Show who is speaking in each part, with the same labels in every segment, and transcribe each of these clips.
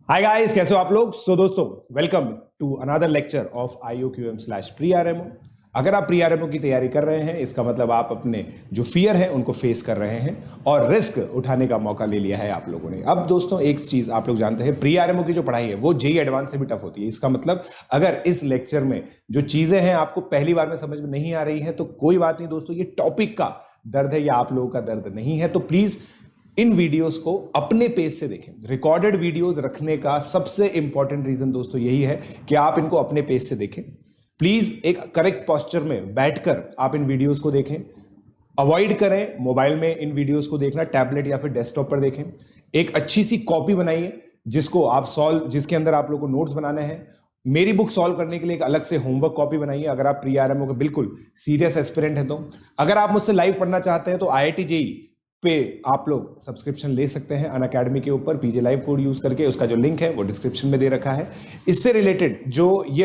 Speaker 1: Hi guys, कैसे हो आप लोग। दोस्तों, welcome to another lecture of IOQM pre RMO. अगर आप प्री-आरएमओ की तैयारी कर रहे हैं, इसका मतलब आप अपने जो फियर है उनको फेस कर रहे हैं और रिस्क उठाने का मौका ले लिया है आप लोगों ने। अब दोस्तों, एक चीज आप लोग जानते हैं, प्री-आरएमओ की जो पढ़ाई है वो जेईई एडवांस से भी टफ होती है। इसका मतलब अगर इस लेक्चर में जो चीजें हैं आपको पहली बार में समझ में नहीं आ रही है तो कोई बात नहीं दोस्तों, ये टॉपिक का दर्द है या आप लोगों का दर्द नहीं है। तो प्लीज इन वीडियोस को अपने पेज से देखें। रिकॉर्डेड वीडियोस रखने का सबसे इंपॉर्टेंट रीजन दोस्तों यही है कि आप इनको अपने पेज से देखें। प्लीज एक करेक्ट पोस्चर में बैठकर आप इन वीडियोस को देखें। अवॉइड करें मोबाइल में इन वीडियोस को देखना, टैबलेट या फिर डेस्कटॉप पर देखें। एक अच्छी सी कॉपी बनाइए जिसके अंदर आप लोग को नोट्स बनाने हैं। मेरी बुक सॉल्व करने के लिए एक अलग से होमवर्क कॉपी बनाइए अगर आप प्री-आरएमओ के बिल्कुल सीरियस एस्पिरेंट हैं तो। अगर आप मुझसे लाइव पढ़ना चाहते हैं तो IIT JEE पे आप लोग सब्सक्रिप्शन ले सकते हैं अनअकैडमी के ऊपर PJ लाइव कोड यूज करके। उसका जो लिंक है वो डिस्क्रिप्शन में दे रखा है। इससे रिलेटेड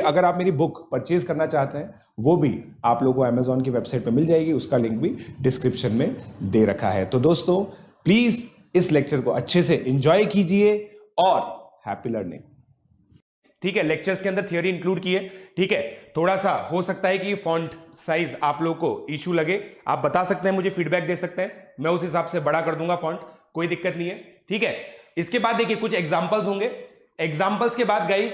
Speaker 1: अगर आप मेरी बुक परचेज करना चाहते हैं वो भी आप लोगों को अमेजॉन की वेबसाइट पर मिल जाएगी, उसका लिंक भी डिस्क्रिप्शन में दे रखा है। तो दोस्तों, प्लीज इस लेक्चर को अच्छे से एंजॉय कीजिए और हैप्पी लर्निंग। ठीक है, लेक्चर्स के अंदर थियोरी इंक्लूड की है। ठीक है, थोड़ा सा हो सकता है कि फॉन्ट साइज आप लोग को इशू लगे, आप बता सकते हैं, मुझे फीडबैक दे सकते हैं, मैं उस हिसाब से बड़ा कर दूंगा फॉन्ट, कोई दिक्कत नहीं है। ठीक है, इसके बाद देखिए कुछ एग्जांपल्स होंगे। एग्जांपल्स के बाद गाइस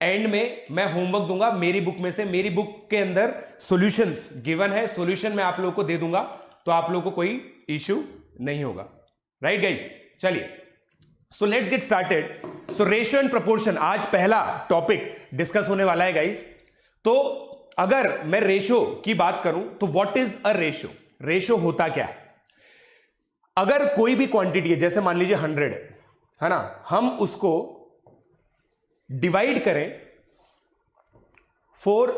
Speaker 1: एंड में मैं होमवर्क दूंगा मेरी बुक में से। मेरी बुक के अंदर सॉल्यूशंस गिवन है, सॉल्यूशन मैं आप लोगों को दे दूंगा, तो आप लोगों को कोई इश्यू नहीं होगा। राइट गाइस, चलिए सो let's get started. So ratio and proportion आज पहला टॉपिक डिस्कस होने वाला है गाइस। तो अगर मैं रेशियो की बात करूं तो what is a ratio? Ratio होता क्या है? अगर कोई भी क्वांटिटी है, जैसे मान लीजिए 100 है ना, हम उसको डिवाइड करें 4:,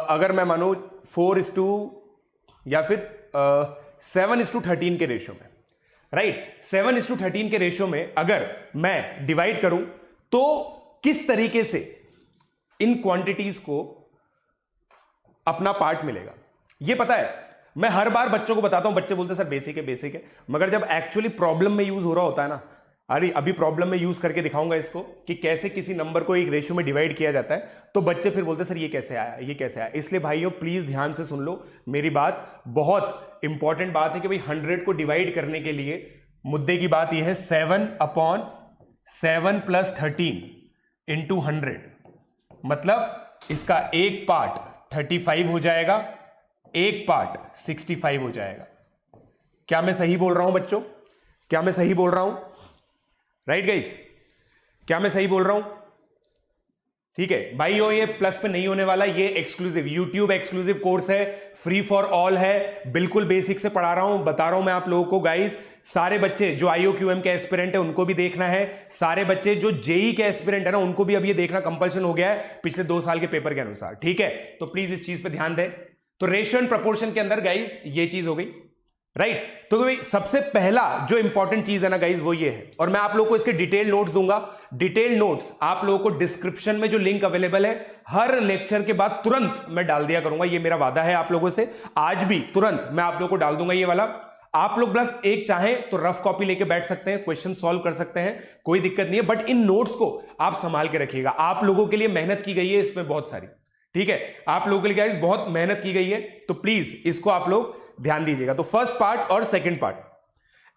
Speaker 1: अगर मैं मानू 4:, या फिर 7:13 के रेशियो में, राइट 7:13 के रेशियो में अगर मैं डिवाइड करूं तो किस तरीके से इन क्वांटिटीज को अपना पार्ट मिलेगा? ये पता है, मैं हर बार बच्चों को बताता हूं, बच्चे बोलते हैं सर बेसिक है, मगर जब एक्चुअली प्रॉब्लम में यूज हो रहा होता है ना, अरे अभी प्रॉब्लम में यूज करके दिखाऊंगा इसको कि कैसे किसी नंबर को एक रेशियो में डिवाइड किया जाता है, तो बच्चे फिर बोलते हैं सर ये कैसे आया। इसलिए भाइयों प्लीज ध्यान से सुन लो मेरी बात, बहुत इंपॉर्टेंट बात है कि भाई 100 को डिवाइड करने के लिए मुद्दे की बात यह है 7/7 + 13 × 100, मतलब इसका एक पार्ट 35 हो जाएगा, एक पार्ट 65 हो जाएगा। क्या मैं सही बोल रहा हूं बच्चों? क्या मैं सही बोल रहा हूं? राइट गाइस, क्या मैं सही बोल रहा हूं? ठीक है भाइयों, ये प्लस पे नहीं होने वाला, ये एक्सक्लूसिव यूट्यूब एक्सक्लूसिव कोर्स है, फ्री फॉर ऑल है, बिल्कुल बेसिक से पढ़ा रहा हूं, बता रहा हूं मैं आप लोगों को गाइस। सारे बच्चे जो IOQM के एस्पिरेंट है उनको भी देखना है, सारे बच्चे जो जेई के एस्पिरेंट है ना उनको भी अब ये देखना कंपल्सन हो गया है पिछले 2 साल के पेपर के अनुसार। ठीक है, तो प्लीज इस चीज पे ध्यान दें। तो रेशियो एंड प्रोपोर्शन के अंदर गाइस ये चीज हो गई, राइट। तो भाई सबसे पहला जो इंपॉर्टेंट चीज है ना गाइज वो ये है, और मैं आप लोगों को इसके डिटेल नोट्स दूंगा। डिटेल नोट्स आप लोगों को डिस्क्रिप्शन में जो लिंक अवेलेबल है, हर लेक्चर के बाद तुरंत मैं डाल दिया करूंगा, ये मेरा वादा है आप लोगों से। आज भी तुरंत मैं आप लोगों को डाल दूंगा ये वाला। आप लोग बस एक चाहे तो रफ कॉपी लेके बैठ सकते हैं, क्वेश्चन सॉल्व कर सकते हैं, कोई दिक्कत नहीं है, बट इन नोट्स को आप संभाल के रखिएगा। आप लोगों के लिए मेहनत की गई है इसमें बहुत सारी, ठीक है, आप लोगों के लिए गाइस बहुत मेहनत की गई है, तो प्लीज इसको आप लोग ध्यान दीजिएगा। तो फर्स्ट पार्ट और second part,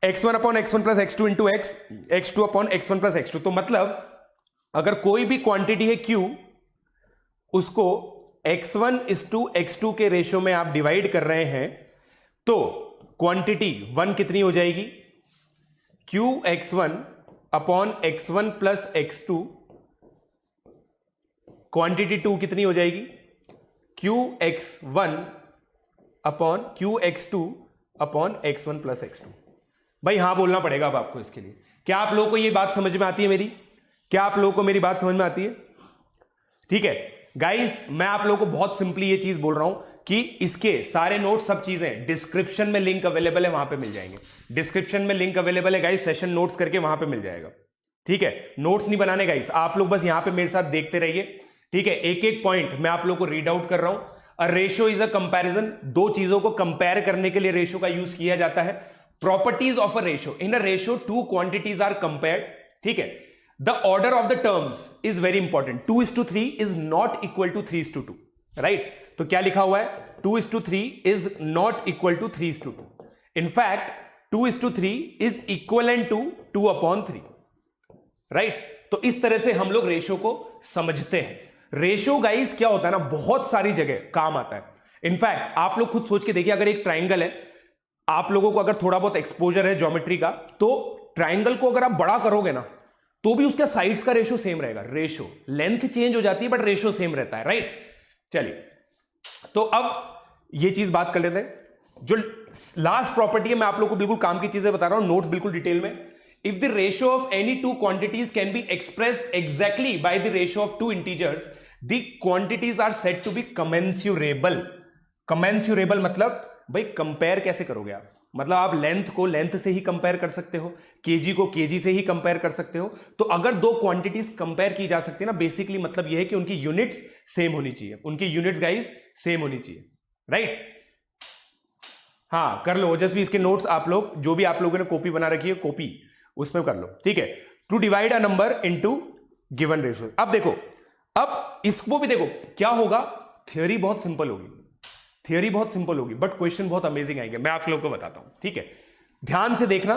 Speaker 1: x1/x1 + x2 × x, x2/x1 + x2। तो मतलब अगर कोई भी क्वांटिटी है q, उसको x1:x2 के रेशियो में आप डिवाइड कर रहे हैं, तो क्वांटिटी 1 कितनी हो जाएगी? qx1/x1 + x2। क्वांटिटी 2 कितनी हो जाएगी? qx2/x1 + x2। भाई हाँ बोलना पड़ेगा अब आपको इसके लिए। क्या आप लोगों को ये बात समझ में आती है मेरी? क्या आप लोगों को मेरी बात समझ में आती है? ठीक है गाइस, मैं आप लोगों को बहुत सिंपली ये चीज बोल रहा हूं कि इसके सारे नोट्स, सब चीजें डिस्क्रिप्शन में लिंक अवेलेबल है, वहां पे मिल जाएंगे। डिस्क्रिप्शन में लिंक अवेलेबल है गाइस, सेशन नोट्स करके वहां पे मिल जाएगा। ठीक है, नोट्स नहीं बनाने गाइस, आप लोग बस यहां पे मेरे साथ देखते रहिए। ठीक है, एक एक पॉइंट मैं आप लोगों को रीड आउट कर रहा हूं। A ratio is a comparison, दो चीजों को कंपेयर करने के लिए रेशियो का यूज किया जाता है।
Speaker 2: Properties of a ratio, in a ratio two quantities are compared, ठीक है, the order of the terms is very important, 2:3 is not equal to 3:2, right? तो क्या लिखा हुआ है, 2:3 is not equal to 3:2, in fact 2:3 is equivalent to 2/3, right? तो इस तरह से हम लोग रेशियो को समझते हैं। रेशियो गाइस क्या होता है ना, बहुत सारी जगह काम आता है। इनफैक्ट आप लोग खुद सोच के देखिए, अगर एक ट्राइंगल है, आप लोगों को अगर थोड़ा बहुत एक्सपोजर है ज्योमेट्री का, तो ट्राइंगल को अगर आप बड़ा करोगे ना, तो भी उसके साइड्स का रेशियो सेम रहेगा। रेशियो लेंथ चेंज हो जाती है बट रेशियो सेम रहता है, राइट? चलिए, तो अब ये चीज बात कर लेते हैं। जो लास्ट प्रॉपर्टी है, मैं आप लोगों को बिल्कुल काम की चीजें बता रहा हूं, नोट्स बिल्कुल डिटेल में। If the ratio of any two quantities can be expressed exactly by the ratio of two integers, the quantities are said to be commensurable. Commensurable मतलब भाई कंपेयर कैसे करोगे आप? मतलब आप लेंथ को लेंथ से ही कंपेयर कर सकते हो, केजी को केजी से ही कंपेयर कर सकते हो। तो अगर दो क्वांटिटीज कंपेयर की जा सकती है ना, बेसिकली मतलब यह है कि उनकी यूनिट्स सेम होनी चाहिए, उनकी यूनिट्स गाइस सेम होनी चाहिए, राइट? हाँ, कर लो ओजस्वी, इसके नोट्स आप लोग जो भी आप लोगों ने कॉपी बना रखी है, कॉपी उस पर कर लो, ठीक है? To divide a number into given ratio. अब देखो, अब इसको भी देखो क्या होगा, थ्योरी बहुत सिंपल होगी, थियरी बहुत सिंपल होगी, बट क्वेश्चन बहुत अमेजिंग आएंगे। मैं आप लोगों को बताता हूं, ठीक है? ध्यान से देखना,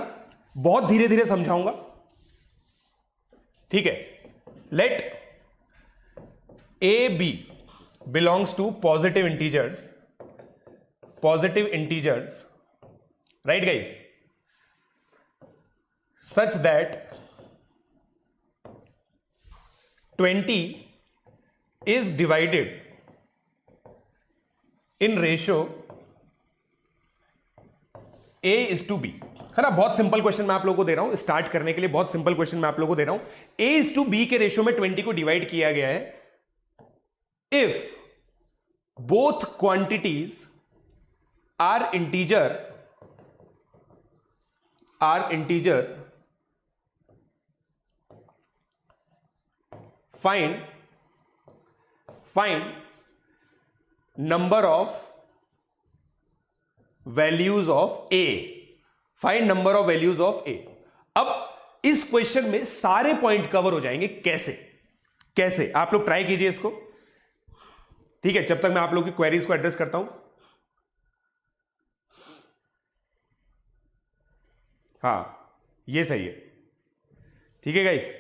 Speaker 2: बहुत धीरे धीरे समझाऊंगा, ठीक है? Let A B belongs to positive integers, right guys, such that 20 is divided in ratio A is to B, है ना? बहुत सिंपल क्वेश्चन मैं आप लोगों को दे रहा हूं, स्टार्ट करने के लिए बहुत सिंपल क्वेश्चन मैं आप लोगों को दे रहा हूं। A is to B के रेशियो में 20 को डिवाइड किया गया है if both quantities are integer find number of values of A, find number of values of A। अब इस क्वेश्चन में सारे पॉइंट कवर हो जाएंगे। कैसे आप लोग ट्राई कीजिए इसको, ठीक है? जब तक मैं आप लोग की क्वेरीज को एड्रेस करता हूं। हाँ, ये सही है, ठीक है गाइस?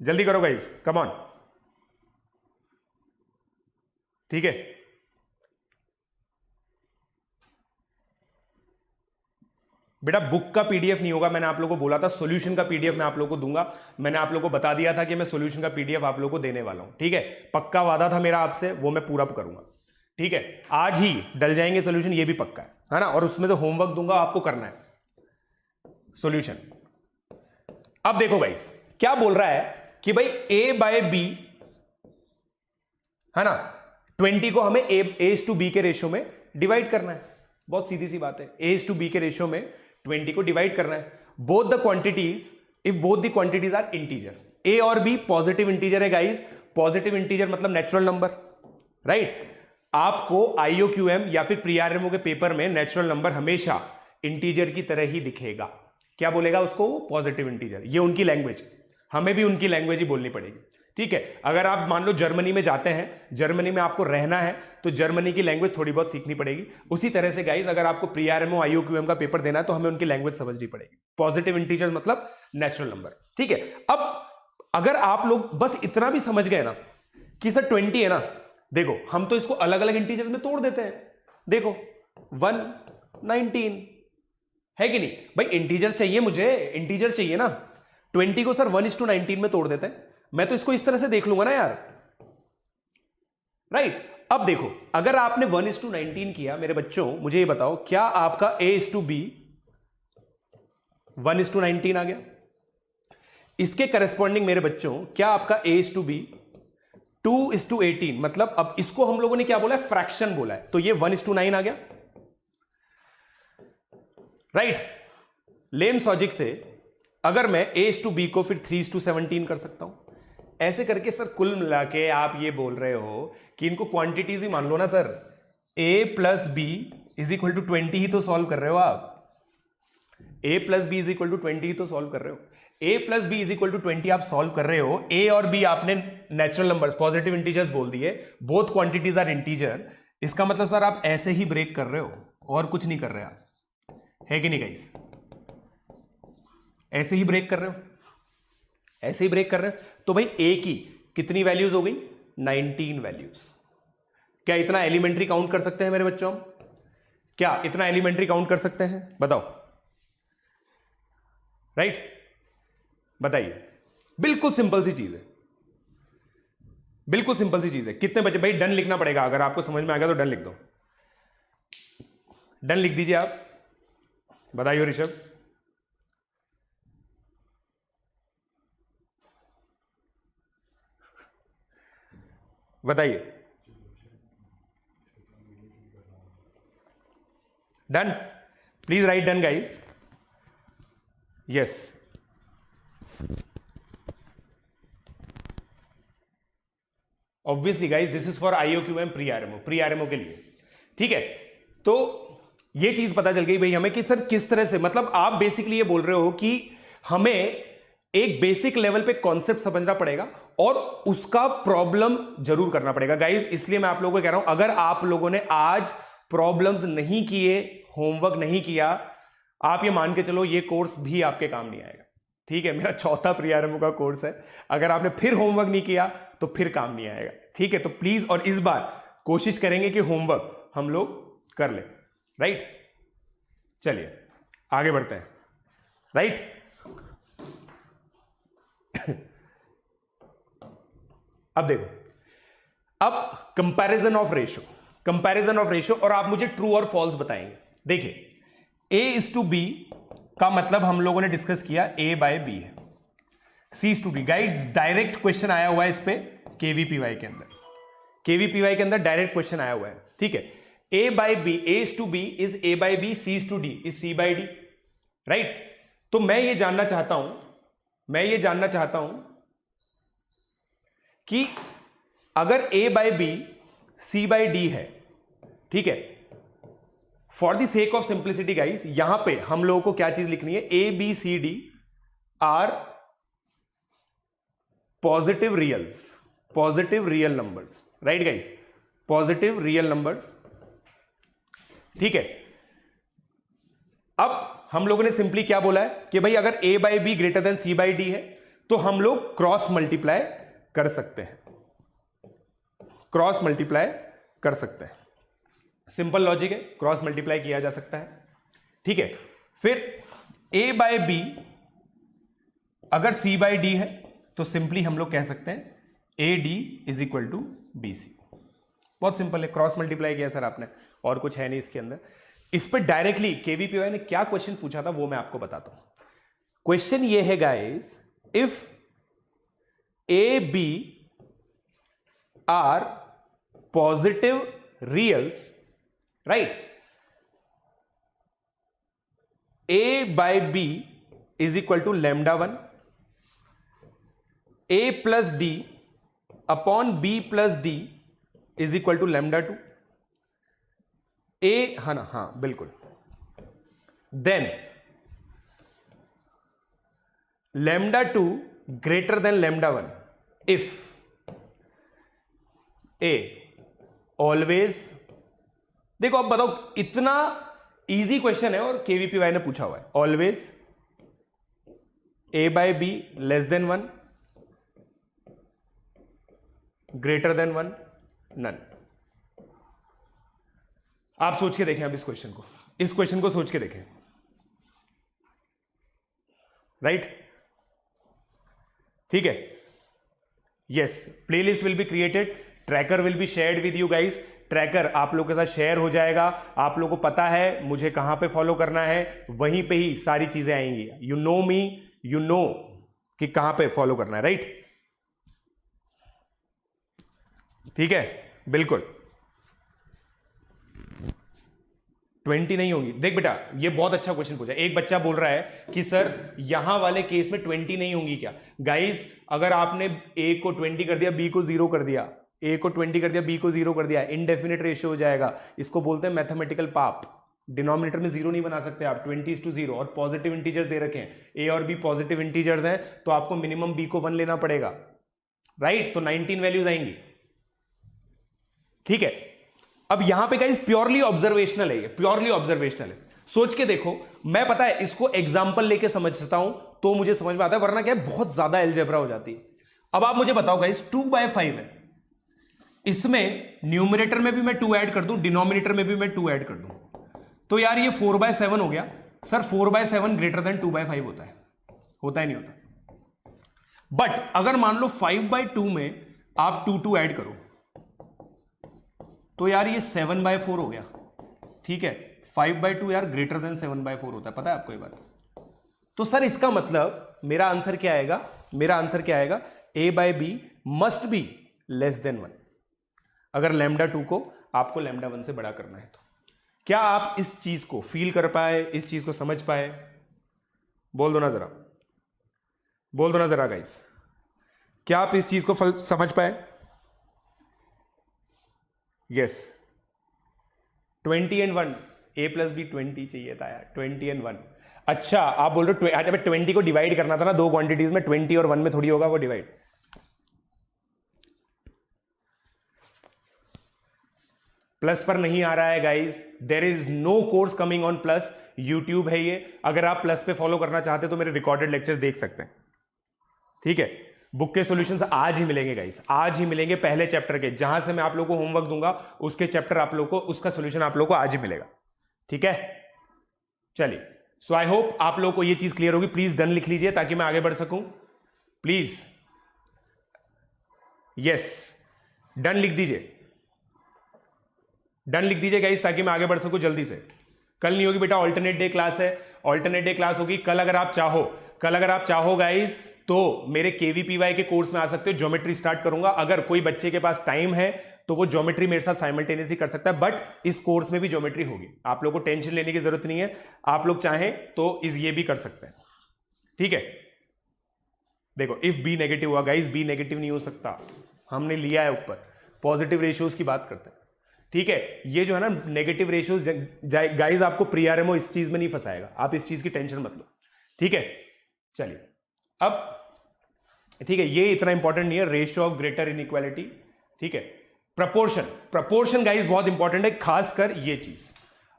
Speaker 2: जल्दी करो गाइस, कम ऑन, ठीक है? बेटा बुक का पीडीएफ नहीं होगा, मैंने आप लोगों को बोला था सॉल्यूशन का पीडीएफ मैं आप लोगों को दूंगा। मैंने आप लोगों को बता दिया था कि मैं सॉल्यूशन का पीडीएफ आप लोगों को देने वाला हूं, ठीक है? पक्का वादा था मेरा आपसे, वो मैं पूरा करूंगा, ठीक है? आज ही डल जाएंगे सॉल्यूशन, ये भी पक्का है ना? और उसमें से होमवर्क दूंगा, आपको करना है सॉल्यूशन। अब देखो गाइस, क्या बोल रहा है कि भाई A बाय B, है ना, 20 को हमें A is to B के रेशियो में डिवाइड करना है। बहुत सीधी सी बात है, A is to B के रेशियो में 20 को डिवाइड करना है। Both the quantities, if both the quantities are integer, A और B पॉजिटिव इंटीजर है गाइस। पॉजिटिव इंटीजर मतलब नेचुरल नंबर, राइट? आपको IOQM या फिर प्री-आरएमओ के पेपर में नेचुरल नंबर हमेशा इंटीजर की तरह ही दिखेगा। क्या बोलेगा उसको? Positive integer. ये उनकी लैंग्वेज, हमें भी उनकी लैंग्वेज ही बोलनी पड़ेगी, ठीक है? अगर आप मान लो जर्मनी में जाते हैं, जर्मनी में आपको रहना है, तो जर्मनी की लैंग्वेज थोड़ी बहुत सीखनी पड़ेगी। उसी तरह से गाइस, अगर आपको प्री-आरएमओ IOQM का पेपर देना है, तो हमें उनकी लैंग्वेज समझनी पड़ेगी। पॉजिटिव इंटीजर मतलब नेचुरल नंबर, ठीक है? अब अगर आप लोग बस इतना भी समझ गए ना कि सर 20 है ना, देखो हम तो इसको अलग अलग इंटीजर में तोड़ देते हैं। देखो 119 है कि नहीं भाई? इंटीजर चाहिए मुझे, इंटीजर चाहिए ना। 20 को सर 1:19 में तोड़ देते हैं, मैं तो इसको इस तरह से देख लूंगा ना यार, राइट? अब देखो, अगर आपने 1:19 किया मेरे बच्चों, मुझे ये बताओ, क्या आपका A is to B 1:19 आ गया? इसके करस्पॉन्डिंग मेरे बच्चों, क्या आपका A is to B 2:18, मतलब अब इसको हम लोगों ने क्या बोला है? फ्रैक्शन बोला है, तो ये 1:9 आ गया, राइट? लेम लॉजिक से अगर मैं A is to B को फिर 3:17 कर सकता हूं, ऐसे करके सर कुल मिला के आप ये बोल रहे हो कि इनको क्वांटिटीज ही मान लो ना sir, a plus B is equal to 20 ही तो सॉल्व कर रहे हो आप, a plus B is equal to 20 ही तो सॉल्व कर रहे हो, a plus B is equal to 20 आप सॉल्व कर रहे हो, a और b आपने नेचुरल नंबर्स पॉजिटिव इंटीजर्स बोल दिए, बोथ क्वांटिटीज आर इंटीजर, इसका मतलब सर आप ऐसे ही ब्रेक कर रहे हो और कुछ नहीं कर रहे आप, है कि नहीं गाइस? ऐसे ही ब्रेक कर रहे हो, ऐसे ही ब्रेक कर रहे हो। तो भाई a की कितनी वैल्यूज हो गई? 19 वैल्यूज। क्या इतना एलिमेंट्री काउंट कर सकते हैं मेरे बच्चों? क्या इतना एलिमेंट्री काउंट कर सकते हैं? बताओ, राइट? बताइए। बिल्कुल सिंपल सी चीज है, बिल्कुल सिंपल सी चीज है। कितने बचे भाई? डन लिखना पड़ेगा, अगर आपको समझ में आ गया तो डन लिख दो, डन लिख दीजिए आप। बताइए ऋषभ। बताइए। Done? Please right done guys. Yes. Obviously guys this is for IOQM pre RMO के लिए, ठीक है? तो ये चीज पता चल गई भाई हमें कि सर किस तरह से, मतलब आप बेसिकली ये बोल रहे हो कि हमें एक बेसिक लेवल पे कॉन्सेप्ट समझना पड़ेगा और उसका प्रॉब्लम जरूर करना पड़ेगा गाइज। इसलिए मैं आप लोगों को कह रहा हूं, अगर आप लोगों ने आज प्रॉब्लम्स नहीं किए, होमवर्क नहीं किया, आप ये मान के चलो ये कोर्स भी आपके काम नहीं आएगा, ठीक है? मेरा चौथा प्री आरएमओ का कोर्स है, अगर आपने फिर होमवर्क नहीं किया तो फिर काम नहीं आएगा, ठीक है? तो प्लीज, और इस बार कोशिश करेंगे कि होमवर्क हम लोग कर ले, राइट? चलिए आगे बढ़ते हैं, राइट? अब देखो, अब comparison of ratio, comparison of ratio, और आप मुझे ट्रू और फॉल्स बताएंगे। देखिए A:B का मतलब हम लोगों ने डिस्कस किया A/B है, C:D। गाइड डायरेक्ट क्वेश्चन आया हुआ है इस पे KVPY के अंदर, KVPY के अंदर डायरेक्ट क्वेश्चन आया हुआ है, ठीक है? A/B, A:B is A/B, C:D is C/D, right? तो मैं ये जानना चाहता हूं कि अगर A/B C/D है, ठीक है, for the sake of simplicity guys, यहां पे हम लोगों को क्या चीज लिखनी है? ABCD are positive reals, positive real numbers, right guys? Positive real numbers, ठीक है? अब हम लोगों ने सिंपली क्या बोला है कि भाई अगर A/B ग्रेटर देन C/D है तो हम लोग क्रॉस मल्टीप्लाई कर सकते हैं, क्रॉस मल्टीप्लाई कर सकते हैं। सिंपल लॉजिक है, क्रॉस मल्टीप्लाई किया जा सकता है, ठीक है? फिर A/B अगर C/D है तो सिंपली हम लोग कह सकते हैं AD is equal to BC। बहुत सिंपल है, क्रॉस मल्टीप्लाई किया सर आपने, और कुछ है नहीं इसके अंदर। इस पर डायरेक्टली KVPY ने क्या क्वेश्चन पूछा था वो मैं आपको बताता हूं। क्वेश्चन ये है guys, if AB are positive reals, right, A/B is equal to λ1, A plus D upon B plus D is equal to λ2, A, है ना? हाँ बिल्कुल। Then λ2 greater than λ1 if A always. देखो अब बताओ, इतना इजी क्वेश्चन है और KVPY ने पूछा हुआ है। Always A/B less than 1, greater than 1, none. आप सोच के देखें अब इस क्वेश्चन को, इस क्वेश्चन को सोच के देखें, राइट? ठीक है? Yes, playlist will be created, tracker will be shared with you guys. Tracker आप लोगों के साथ शेयर हो जाएगा, आप लोगों को पता है मुझे कहां पे फॉलो करना है, वहीं पे ही सारी चीजें आएंगी। You know me, you know कि कहां पे फॉलो करना है, राइट? ठीक है, बिल्कुल। 20 नहीं होंगी। देख बेटा, ये बहुत अच्छा क्वेश्चन पूछा। एक बच्चा बोल रहा है कि सर यहां वाले केस में 20 नहीं होंगी क्या? गाइस, अगर आपने ए को 20 कर दिया, बी को 0 कर दिया, ए को 20 कर दिया, बी को 0 कर दिया, इनडेफिनेट रेशियो हो जाएगा। इसको बोलते हैं मैथमेटिकल पाप। डिनोमिनेटर में 0 नहीं बना सकते आप, 20:0, और पॉजिटिव इंटीजर्स दे रखे हैं, ए और बी पॉजिटिव इंटीजर्स हैं, तो आपको मिनिमम बी को 1 लेना पड़ेगा, राइट? तो 19 वैल्यूज आएंगी, ठीक है। अब यहां पे गाइस प्योरली ऑब्जर्वेशनल है, ये प्योरली ऑब्जर्वेशनल है। सोच के देखो, मैं पता है इसको एग्जांपल लेके समझता हूं तो मुझे समझ में आता है, वरना क्या है, बहुत ज्यादा अलजेब्रा हो जाती है। अब आप मुझे बताओ गाइस, 2/5 है, इसमें न्यूमरेटर में भी मैं 2 ऐड कर दूं, डिनोमिनेटर में भी मैं 2 ऐड कर दूं, तो यार ये 4/7 हो गया। सर 4/7 ग्रेटर देन 2/5 होता है? होता ही नहीं होता। बट अगर मान लो 5/2 में आप 2 ऐड करो, तो यार ये 7/4 हो गया, ठीक है। 5/2 यार ग्रेटर देन 7/4 होता है, पता है आपको ये बात? तो सर इसका मतलब मेरा आंसर क्या आएगा? मेरा आंसर क्या आएगा? a/b must be less than 1, अगर λ2 को आपको λ1 से बड़ा करना है तो। क्या आप इस चीज को फील कर पाए, इस चीज को समझ पाए? बोल दो ना जरा, बोल दो ना जरा गाइस, क्या आप इस चीज को समझ पाए? यस, 20 and 1, a + b 20 चाहिए था यार, 20 and 1। अच्छा, आप बोल रहे हो 20 को डिवाइड करना था ना दो क्वांटिटीज में, 20 और 1 में थोड़ी होगा वो डिवाइड। प्लस पर नहीं आ रहा है guys, there is no course coming on plus. YouTube है ये, अगर आप प्लस पे फॉलो करना चाहते तो मेरे रिकॉर्डेड लेक्चर्स देख सकते हैं, ठीक है। बुक के सॉल्यूशंस आज ही मिलेंगे गाइस, आज ही मिलेंगे, पहले चैप्टर के, जहां से मैं आप लोगों को होमवर्क दूंगा उसके चैप्टर आप लोगों को, उसका सॉल्यूशन आप लोगों को आज ही मिलेगा, ठीक है। चलिए, सो आई होप आप लोगों को ये चीज क्लियर होगी। प्लीज डन लिख लीजिए ताकि मैं आगे बढ़ सकूं, प्लीज। यस, डन लिख दीजिए, डन लिख दीजिए गाइस, ताकि मैं आगे बढ़ सकूं जल्दी से। कल नहीं होगी बेटा, ऑल्टरनेट डे क्लास है, ऑल्टरनेट डे क्लास होगी कल। अगर आप चाहो, कल अगर आप चाहो गाइस तो मेरे केवीपीवाई के कोर्स में आ सकते हो, ज्योमेट्री स्टार्ट करूंगा। अगर कोई बच्चे के पास टाइम है तो वो ज्योमेट्री मेरे साथ साइमल्टेनियसली कर सकता है, बट इस कोर्स में भी ज्योमेट्री होगी, आप लोगों को टेंशन लेने की जरूरत नहीं है। आप लोग चाहें तो ये भी कर सकते हैं, ठीक है। देखो, इफ बी नेगेटिव हुआ गाइस, बी नेगेटिव नहीं हो सकता, हमने लिया है ऊपर, पॉजिटिव रेशियोज की बात करते हैं, ठीक है। ये जो है ना नेगेटिव रेशियोज गाइस, आपको प्री आरएमओ इस चीज में नहीं फंसाएगा, आप इस चीज की टेंशन मत लो, ठीक है। चलिए अब, ठीक है, ये इतना इंपॉर्टेंट नहीं है, रेशियो ऑफ ग्रेटर इनइक्वालिटी, ठीक है। प्रपोर्शन, प्रपोर्शन गाइस बहुत इंपॉर्टेंट है, खासकर ये चीज।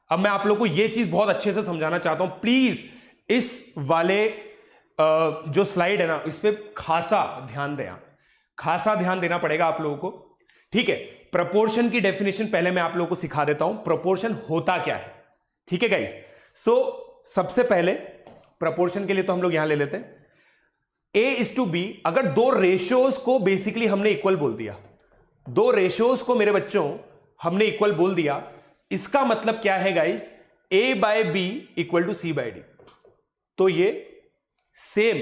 Speaker 2: अब मैं आप लोग को ये चीज बहुत अच्छे से समझाना चाहता हूं, प्लीज इस वाले जो स्लाइड है ना, इस पे खासा ध्यान दें, खासा ध्यान देना पड़ेगा आप लोगों को, ठीक है। प्रपोर्शन की डेफिनेशन पहले मैं आप लोगों को सिखा देता हूं, प्रपोर्शन होता क्या है, ठीक है गाइस। सो सबसे पहले प्रपोर्शन के लिए तो हम लोग यहां ले लेते हैं a/b। अगर दो रेशियोज को बेसिकली हमने इक्वल बोल दिया, दो रेशियोज को मेरे बच्चों हमने इक्वल बोल दिया, इसका मतलब क्या है गाइस? a/b = c/d। तो ये सेम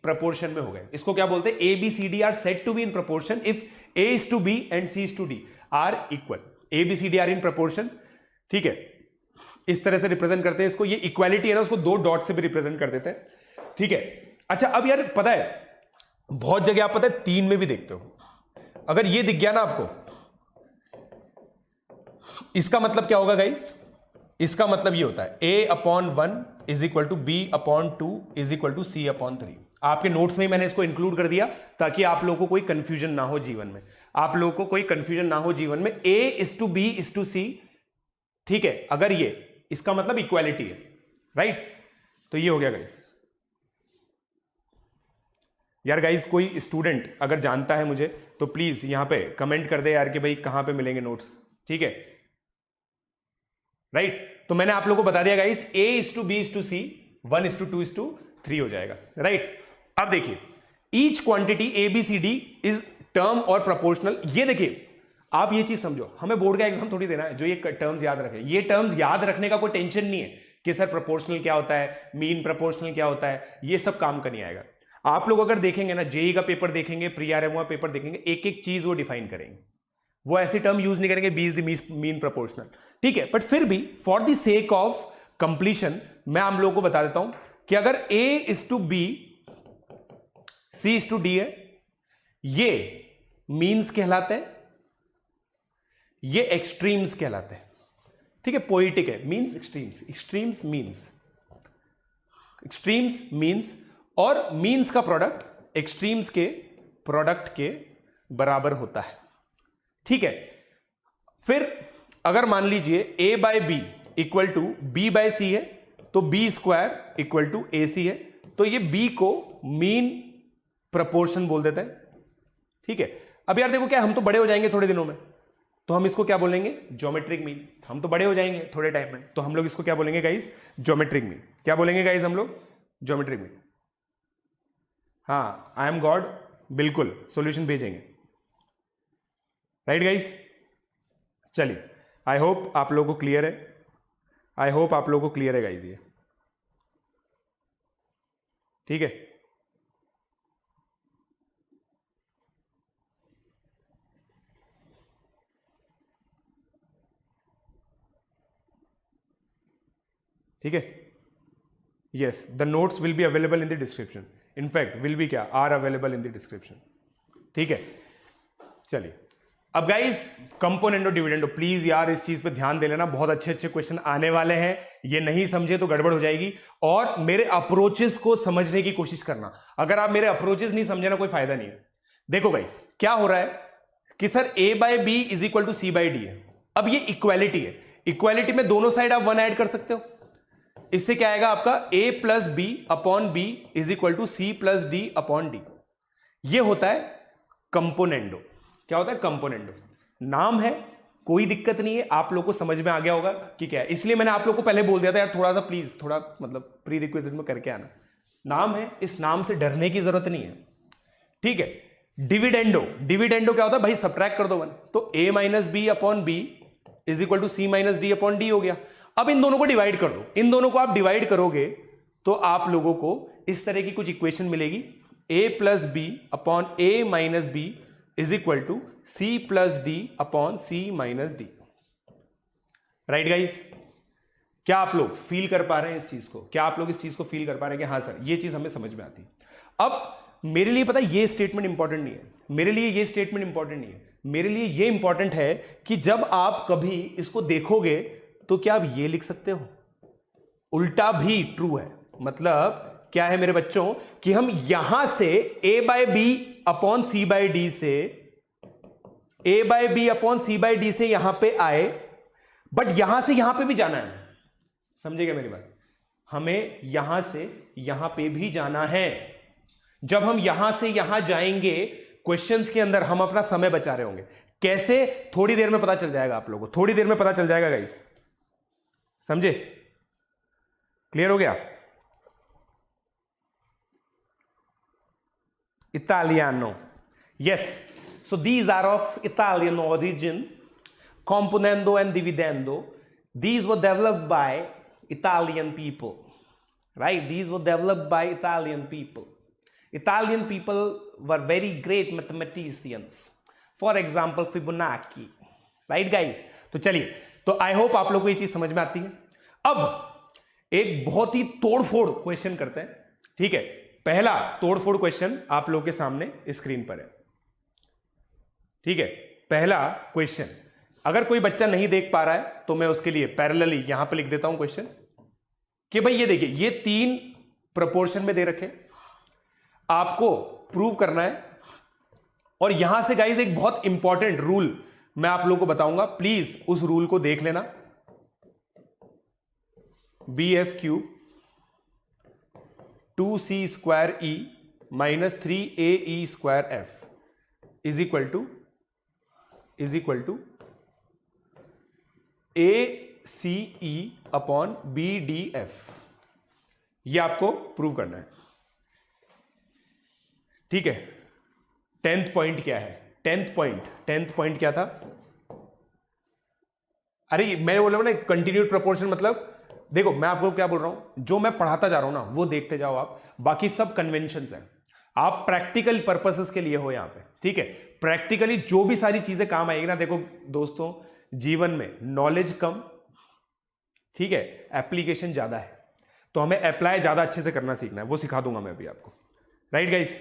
Speaker 2: प्रपोर्शन में हो गए। इसको क्या बोलते हैं? ABCD are set to be in proportion if A/B and C/D are equal. ABCD are in proportion, ठीक है, इस तरह से रिप्रेजेंट करते हैं इसको। ये इक्वालिटी है ना, उसको दो डॉट से भी रिप्रेजेंट कर देते हैं, ठीक है। अच्छा, अब यार पता है, बहुत जगह आप पता है 3 में भी देखते हो। अगर ये दिख गया ना आपको, इसका मतलब क्या होगा गाइस? इसका मतलब ये होता है A/1 = B/2 = C/3। आपके नोट्स में ही मैंने इसको इंक्लूड कर दिया ताकि आप लोगों को कोई कंफ्यूजन ना हो जीवन में, आप लोगों को कोई कंफ्यूजन ना हो जीवन में। A/B/C, ठीक है, अगर ये इसका मतलब इक्वालिटी है, राइट? तो ये हो गया गाइस। यार गाइस, कोई स्टूडेंट अगर जानता है मुझे तो प्लीज यहां पे कमेंट कर दे यार कि भाई कहां पे मिलेंगे नोट्स, ठीक है, राइट? तो मैंने आप लोगों को बता दिया गाइस, A/B/C 1:2:3 हो जाएगा, राइट? अब देखिए, each quantity ABCD is term और प्रोपोर्शनल। ये देखिए, आप ये चीज समझो, हमें बोर्ड का एग्जाम थोड़ी देना है जो ये टर्म्स याद रखे। ये टर्म्स याद रखने का कोई टेंशन नहीं है कि सर प्रोपोर्शनल क्या होता है, मीन प्रोपोर्शनल क्या होता है, ये सब काम का नहीं आएगा। आप लोग अगर देखेंगे ना, जेई का पेपर देखेंगे, प्री आरएमओ का पेपर देखेंगे, एक एक चीज वो डिफाइन करेंगे। वो ऐसी टर्म यूज नहीं करेंगे, B is the mean proportional, ठीक है। बट फिर भी for the sake of completion मैं आप लोगों को बता देता हूं कि अगर A is to B, C is to D है, ये मीन्स कहलाते हैं, ये एक्सट्रीम्स कहलाते हैं, ठीक है। पोइटिक है, means extremes, extremes means, extremes means, और मीन्स का प्रोडक्ट एक्सट्रीम्स के प्रोडक्ट के बराबर होता है, ठीक है। फिर अगर मान लीजिए A by B equal to B by C है, तो B square equal to A C है, तो ये बी को मीन प्रपोर्शन बोल देते हैं, ठीक है। अब यार देखो क्या, हम तो बड़े हो जाएंगे थोड़े दिनों में, तो हम इसको क्या बोलेंगे, ज्योमेट्रिक मीन। हम तो बड़े हो जाएंगे थोड़े टाइम में, तो हम लोग इसको क्या बोलेंगे गाइस, ज्योमेट्रिक मीन। क्या बोलेंगे गाइस हम लोग, ज्योमेट्रिक मीन। हाँ, आई एम गॉड, बिल्कुल सॉल्यूशन भेजेंगे, राइट गाइस। चलिए, आई होप आप लोगों को क्लियर है, आई होप आप लोगों को क्लियर है गाइस ये, ठीक है। ठीक है, yes, the notes will be available in the description, in fact will be क्या, are available in the description, ठीक है। चलिए, अब गाइस कंपोनेंडो डिविडेंडो, प्लीज यार इस चीज पे ध्यान दे लेना, बहुत अच्छे अच्छे क्वेश्चन आने वाले हैं, ये नहीं समझे तो गड़बड़ हो जाएगी। और मेरे अप्रोचेस को समझने की कोशिश करना, अगर आप मेरे अप्रोचेस नहीं समझे ना, कोई फायदा नहीं है। देखो गाइस क्या हो रहा है कि sir A by B is equal to C by D है। अब ये इक्वालिटी है, इक्वालिटी में दोनों साइड आप 1 ऐड कर सकते हो, इससे क्या आएगा आपका A plus B upon B is equal to C plus D upon D. ये होता है कंपोनेंडो। क्या होता है, कंपोनेंडो। नाम है, कोई दिक्कत नहीं है, आप लोग को समझ में आ गया होगा कि क्या है, इसलिए मैंने आप लोग को पहले बोल दिया था यार थोड़ा सा प्लीज, थोड़ा मतलब प्री रिक्विजिट में करके आना। नाम है, इस नाम से डरने की जरूरत नहीं है, ठीक है। डिविडेंडो, डिविडेंडो क्या होता है भाई, सब्ट्रैक्ट कर दो 1, तो A minus B upon B is equal to C minus D upon D हो गया। अब इन दोनों को डिवाइड कर दो, इन दोनों को आप डिवाइड करोगे तो आप लोगों को इस तरह की कुछ इक्वेशन मिलेगी, A plus B upon A minus B is equal to C plus D upon C minus D. Right guys, क्या आप लोग फील कर पा रहे हैं इस चीज को, क्या आप लोग इस चीज को फील कर पा रहे हैं कि हाँ सर ये चीज हमें समझ में आती है। अब मेरे लिए पता है ये स्टेटमेंट इंपॉर्टेंट नहीं है, मेरे लिए ये स्टेटमेंट इंपॉर्टेंट नहीं है, मेरे लिए ये इंपॉर्टेंट है कि जब आप कभी इसको देखोगे तो क्या आप ये लिख सकते हो, उल्टा भी ट्रू है। मतलब क्या है मेरे बच्चों कि हम यहां से A by B upon C by D से, A by B upon C by D से यहां पे आए, बट यहां से यहां पे भी जाना है, समझेगा मेरी बात, हमें यहां से यहां पे भी जाना है। जब हम यहां से यहां जाएंगे क्वेश्चंस के अंदर, हम अपना समय बचा रहे होंगे। कैसे, थोड़ी देर में पता चल जाएगा आप लोगों को, थोड़ी देर में पता चल जाएगा गाइस, समझे, क्लियर हो गया। Italiano, yes, so these are of Italian origin, componendo and dividendo. These were developed by Italian people, right? These were developed by Italian people. Italian people were very great mathematicians, for example Fibonacci, right guys? तो चलिए, तो I hope आप लोग को ये चीज समझ में आती है। अब एक बहुत ही तोड़फोड़ क्वेश्चन करते हैं, ठीक है। पहला तोड़फोड़ क्वेश्चन आप लोग के सामने स्क्रीन पर है, ठीक है। पहला क्वेश्चन, अगर कोई बच्चा नहीं देख पा रहा है तो मैं उसके लिए पैरेलली यहां पे लिख देता हूं क्वेश्चन कि भाई ये देखिए, ये 3 प्रोपोर्शन में दे रखे, आपको प्रूव करना है। और यहां से गाइस एक बहुत इंपॉर्टेंट रूल मैं आप लोगों को बताऊंगा, प्लीज उस रूल को देख लेना। BF³ 2C square E minus 3AE square F is equal to ACE upon BDF। ये आपको प्रूव करना है, ठीक है। 10th पॉइंट क्या है, 10th पॉइंट क्या था, अरे मैं बोल रहा हूं ना कंटिन्यूड प्रोपोर्शन, मतलब देखो मैं आपको क्या बोल रहा हूं, जो मैं पढ़ाता जा रहा हूं ना वो देखते जाओ आप, बाकी सब कन्वेंशंस हैं। आप प्रैक्टिकल पर्पसेस के लिए हो यहां पे, ठीक है। प्रैक्टिकली जो भी सारी चीजें काम आएगी ना, देखो दोस्तों, जीवन में नॉलेज कम, ठीक है, एप्लीकेशन ज्यादा है, तो हमें अप्लाई ज्यादा अच्छे से करना सीखना है, वो सिखा दूंगा मैं अभी आपको, राइट गाइस।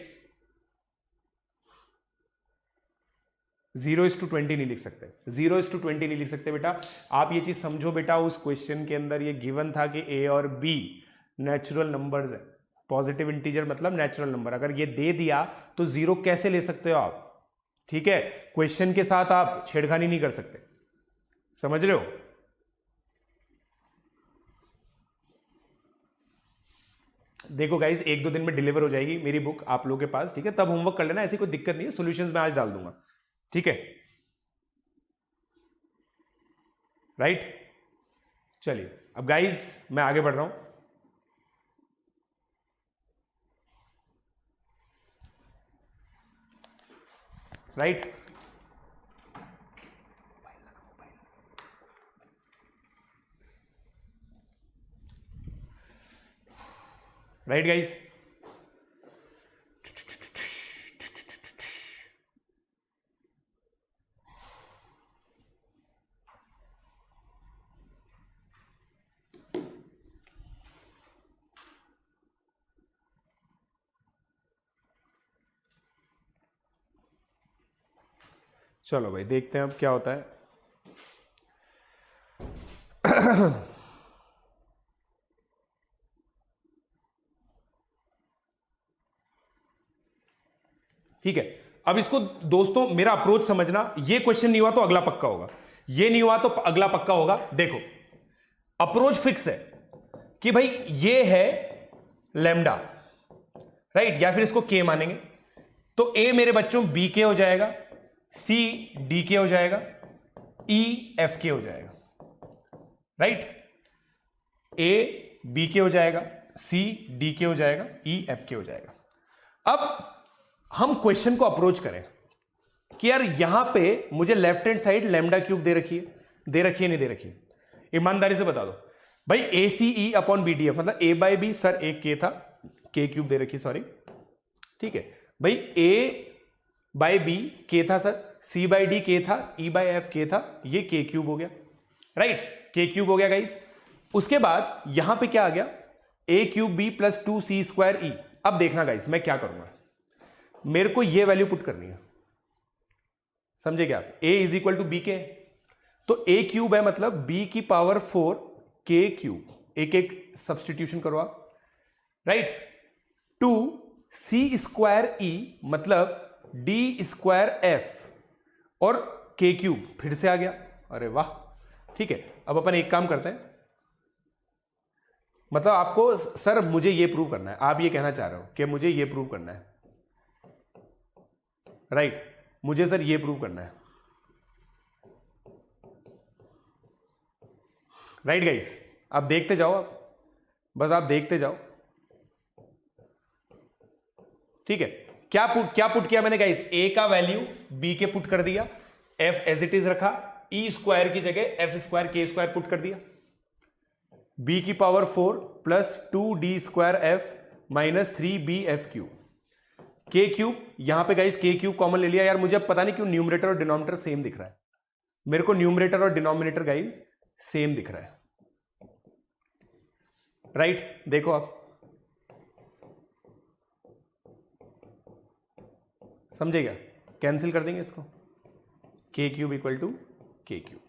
Speaker 2: 0:20 नहीं लिख सकते, 0:20 नहीं लिख सकते बेटा। आप ये चीज समझो बेटा, उस क्वेश्चन के अंदर ये गिवन था कि ए और बी नेचुरल नंबर्स है, पॉजिटिव इंटीजर मतलब नेचुरल नंबर, अगर ये दे दिया तो 0 कैसे ले सकते हो आप, ठीक है। क्वेश्चन के साथ आप छेड़खानी नहीं कर सकते, समझ रहे हो। देखो गाइज, 1-2 दिन में डिलीवर हो जाएगी मेरी बुक आप लोगों के पास, ठीक है, तब होमवर्क कर लेना, ऐसी कोई दिक्कत नहीं है, सॉल्यूशंस मैं आज डाल दूंगा, ठीक है, राइट। चलिए अब गाइज मैं आगे बढ़ रहा हूं। राइट, राइट गाइज, चलो भाई देखते हैं अब क्या होता है। ठीक है, अब इसको दोस्तों मेरा अप्रोच समझना, ये क्वेश्चन नहीं हुआ तो अगला पक्का होगा, ये नहीं हुआ तो अगला पक्का होगा। देखो अप्रोच फिक्स है कि भाई ये है लैम्डा, राइट, या फिर इसको के मानेंगे, तो ए मेरे बच्चों बी के हो जाएगा, सी डी के हो जाएगा, ई एफ के हो जाएगा, राइट, ए बी के हो जाएगा, सी डी के हो जाएगा, ई एफ के हो जाएगा। अब हम क्वेश्चन को अप्रोच करें कि यार यहां पे मुझे left hand side lambda cube दे रखी है, नहीं दे रखी है, ईमानदारी से बता दो भाई। A C E upon B D F मतलब ए बाई बी, सर एक के था, के क्यूब दे रखी, सॉरी, ठीक है भाई, ए बाई बी के था सर, सी बाई डी के था, ई बाई एफ के था, ये के क्यूब हो गया, राइट, के क्यूब हो गया गाइस। उसके बाद यहां पे क्या आ गया, A cube B plus 2c square E. अब देखना गाइस मैं क्या करूंगा, मेरे को ये वैल्यू पुट करनी है, समझे क्या आप, a is equal to B के, तो a क्यूब है मतलब b की पावर 4 के क्यूब, एक एक सब्सटीट्यूशन करो आप, राइट, 2c स्क्वायर e मतलब d स्क्वायर f और के क्यूब फिर से आ गया, अरे वाह, ठीक है। अब अपन एक काम करते हैं, मतलब आपको सर मुझे ये प्रूव करना है, आप ये कहना चाह रहे हो कि मुझे ये प्रूव करना है, राइट, मुझे सर ये प्रूव करना है, राइट गाइस, आप देखते जाओ, आप बस आप देखते जाओ, ठीक है। क्या पुट किया मैंने गाइस, ए का वैल्यू बी के पुट कर दिया, एफ एज इट इज रखा, ई स्क्वायर की जगह एफ स्क्वायर के स्क्वायर पुट कर दिया, बी की power 4 plus 2d square F minus 3b F cube, के क्यूब, यहां पे गाइस के क्यूब कॉमन ले लिया। यार मुझे अब पता नहीं क्यों न्यूमरेटर और डिनोमिनेटर सेम दिख रहा है, मेरे को न्यूमरेटर और डिनोमिनेटर गाइस सेम दिख रहा है, राइट, देखो आप समझे क्या, कैंसिल कर देंगे इसको, के क्यूब इक्वल टू के क्यूब,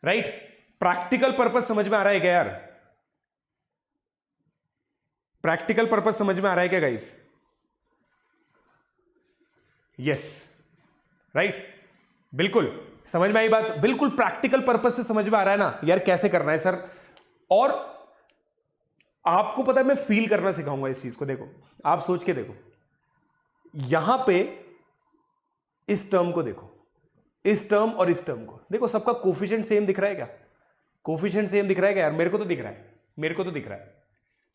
Speaker 2: राइट। प्रैक्टिकल पर्पस समझ में आ रहा है क्या यार, प्रैक्टिकल पर्पस समझ में आ रहा है क्या गाइस, यस, राइट, बिल्कुल समझ में आई बात, बिल्कुल प्रैक्टिकल पर्पस से समझ में आ रहा है ना यार, कैसे करना है सर। और आपको पता है मैं फील करना सिखाऊंगा इस चीज को, देखो आप सोच के देखो, यहां पे इस टर्म को देखो, इस टर्म और इस टर्म को देखो, सबका कोफिशिएंट सेम दिख रहा है क्या, कोफिशिएंट सेम दिख रहा है क्या यार, मेरे को तो दिख रहा है, मेरे को तो दिख रहा है।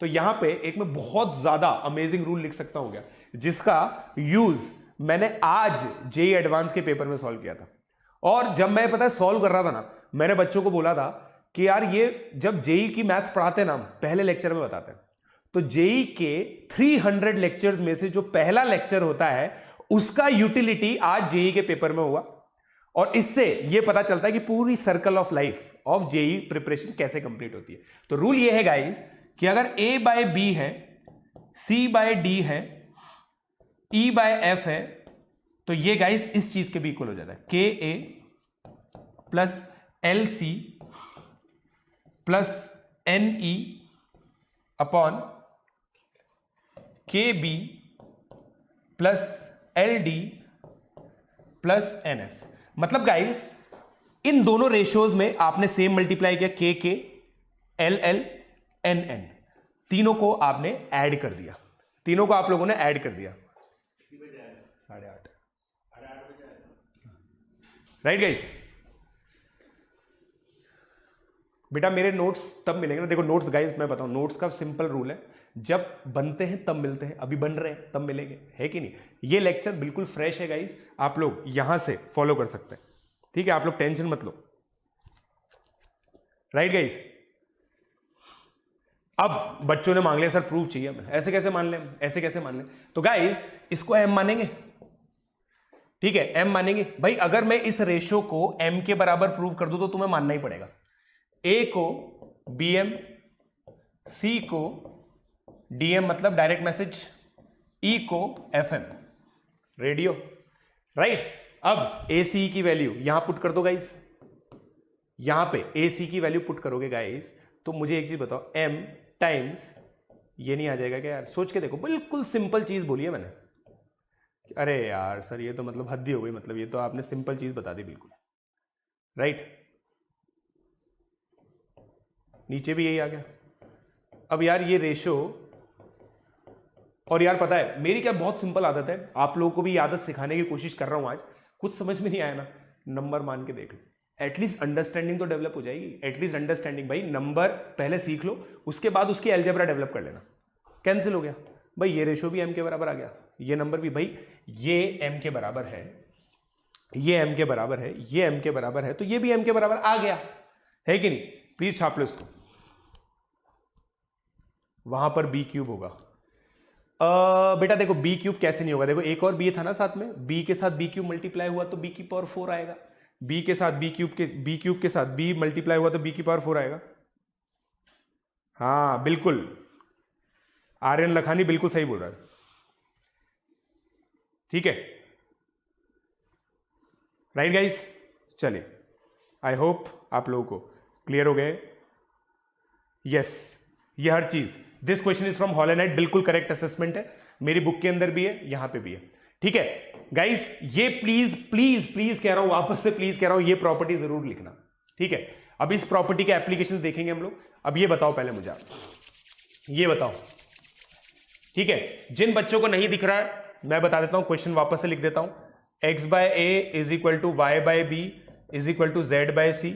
Speaker 2: तो यहां पे एक मैं बहुत ज्यादा अमेजिंग रूल लिख सकता हूं क्या, जिसका यूज मैंने आज जेई एडवांस के पेपर में सॉल्व किया था। और जब मैं पता है सॉल्व कर रहा था ना, मैंने बच्चों को बोला था कि यार ये जब जेई की मैथ्स पढ़ाते हैं ना, पहले लेक्चर में बताते हैं, तो जेई के 300 लेक्चर्स में से जो पहला लेक्चर होता है उसका यूटिलिटी आज जेई के पेपर में हुआ, और इससे यह पता चलता है कि पूरी circle of life of JEE preparation कैसे कंप्लीट होती है। तो रूल यह है गाइस कि अगर ए बाय बी है, सी बाय डी है, ई बाय एफ है, तो ये गाइस इस चीज के भी इक्वल हो जाता है, K A plus L C plus N E upon K B plus L D plus N F. मतलब गाइस इन दोनों रेशियोज में आपने सेम मल्टीप्लाई किया, के एल एल एन एन, तीनों को आपने ऐड कर दिया, तीनों को आप लोगों ने ऐड कर दिया, 8.5, राइट गाइस। बेटा मेरे नोट्स तब मिलेंगे ना, देखो नोट्स गाइस मैं बताऊं, नोट्स का सिंपल रूल है, जब बनते हैं तब मिलते हैं, अभी बन रहे हैं तब मिलेंगे, है कि नहीं। ये लेक्चर बिल्कुल फ्रेश है गाइस, आप लोग यहां से फॉलो कर सकते हैं, ठीक है, आप लोग टेंशन मत लो, राइट गाइस। अब बच्चों ने मांग लिया सर प्रूफ चाहिए हमें, ऐसे कैसे मान लें, ऐसे कैसे मान लें, तो गाइस इसको एम मानेंगे, ठीक है, एम मानेंगे। भाई अगर मैं इस रेशो को एम के बराबर प्रूव कर दूं तो तुम्हें मानना ही पड़ेगा, ए को बी एम, सी को डीएम मतलब डायरेक्ट मैसेज, ई को एफएम रेडियो, राइट। अब ए सी की वैल्यू यहां पुट कर दो गाइस, यहां पे ए सी की वैल्यू पुट करोगे गाइस, तो मुझे एक चीज बताओ, एम टाइम्स ये नहीं आ जाएगा क्या यार, सोच के देखो, बिल्कुल सिंपल चीज बोली है मैंने। अरे यार सर ये तो मतलब हद ही हो गई, मतलब ये तो आपने सिंपल चीज बता दी बिल्कुल, राइट। नीचे भी यही आ गया। अब यार ये रेशो, और यार पता है मेरी क्या बहुत सिंपल आदत है, आप लोगों को भी आदत सिखाने की कोशिश कर रहा हूं आज, कुछ समझ में नहीं आया ना, नंबर मान के देख लो, एटलीस्ट अंडरस्टैंडिंग तो डेवलप हो जाएगी, एटलीस्ट अंडरस्टैंडिंग। भाई नंबर पहले सीख लो, उसके बाद उसकी अलजेब्रा डेवलप कर लेना। कैंसिल हो गया भाई, ये रेशो भी एम के बराबर आ गया, ये नंबर भी भाई ये एम के बराबर है, ये एम के बराबर है, ये एम के बराबर है, तो ये भी एम के बराबर आ गया, है कि नहीं। प्लीज छाप लो इसको, वहां पर बी क्यूब होगा। बेटा देखो बी क्यूब कैसे नहीं होगा, देखो एक और बी था ना साथ में, बी के साथ बी क्यूब मल्टीप्लाई हुआ तो बी की पावर 4 आएगा, बी के साथ बी क्यूब के साथ बी मल्टीप्लाई हुआ तो बी की पावर 4 आएगा। हाँ बिल्कुल, आर्यन लखानी बिल्कुल सही बोल रहा है, ठीक है, राइट गाइस। चलिए आई होप आप लोगों को क्लियर हो गए। यस ये हर चीज, दिस क्वेश्चन इज फ्रॉम हॉलनाइट, बिल्कुल करेक्ट असेसमेंट है, मेरी बुक के अंदर भी है, यहां पे भी है, ठीक है गाइस। ये प्लीज प्लीज प्लीज कह रहा हूं, वापस से प्लीज कह रहा हूं, ये प्रॉपर्टी जरूर लिखना, ठीक है। अब इस प्रॉपर्टी के एप्लीकेशंस देखेंगे हम लोग। अब ये बताओ पहले मुझे, ये बताओ, ठीक है, जिन बच्चों को नहीं दिख रहा है मैं बता देता हूं, क्वेश्चन वापस से लिख देता हूं, X by A is equal to Y by B is equal to Z by C,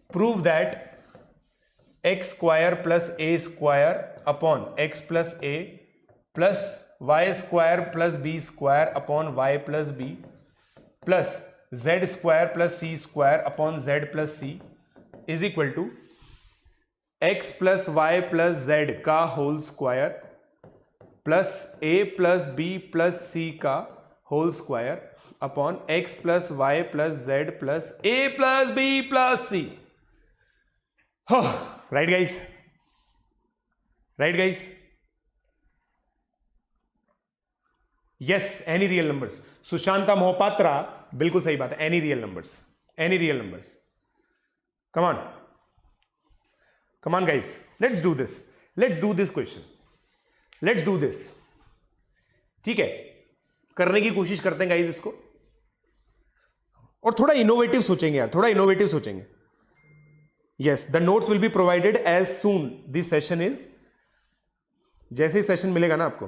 Speaker 2: prove that X square plus A square upon X plus A plus Y square plus B square upon Y plus B plus Z square plus C square upon Z plus C is equal to X plus Y plus Z का whole square plus A plus B plus C का whole square upon X plus Y plus Z plus A plus B plus C. Right guys, right guys, yes any real numbers, Sushanta Mohapatra बिल्कुल सही बात है, any real numbers, any real numbers, come on guys, let's do this, let's do this question, let's do this, ठीक है, करने की कोशिश करते हैं गाइस इसको, और थोड़ा इनोवेटिव सोचेंगे यार, थोड़ा इनोवेटिव सोचेंगे। Yes the notes will be provided as soon this session is, जैसे ही सेशन मिलेगा ना आपको।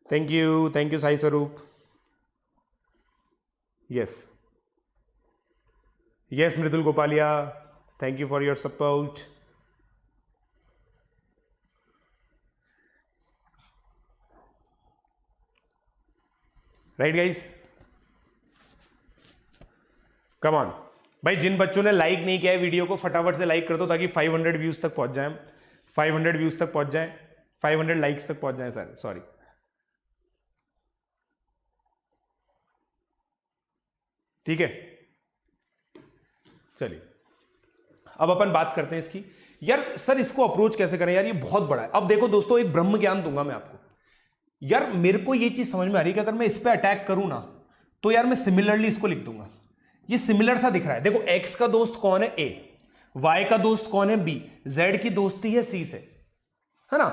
Speaker 2: Thank you Sai Swaroop. Yes yes Mridul Gopalia, thank you for your support. Right guys, come on भाई, जिन बच्चों ने लाइक नहीं किया है वीडियो को फटाफट से लाइक कर दो ताकि 500 व्यूज तक पहुंच जाए। 500 व्यूज तक पहुंच जाए, 500 लाइक्स तक पहुंच जाए सर, सॉरी। ठीक है, चलिए अब अपन बात करते हैं इसकी। यार सर इसको अप्रोच कैसे करें यार, ये बहुत बड़ा है। अब देखो दोस्तों, एक ब्रह्म ज्ञान दूंगा मैं आपको। यार मेरे को ये चीज समझ में आ रही है कि अगर मैं इस पे अटैक करूं ना, तो यार मैं सिमिलरली इसको लिख दूंगा। ये सिमिलर सा दिख रहा है। देखो एक्स का दोस्त कौन है, ए, वाई का दोस्त कौन है, बी, जेड की दोस्ती है सी से, है ना,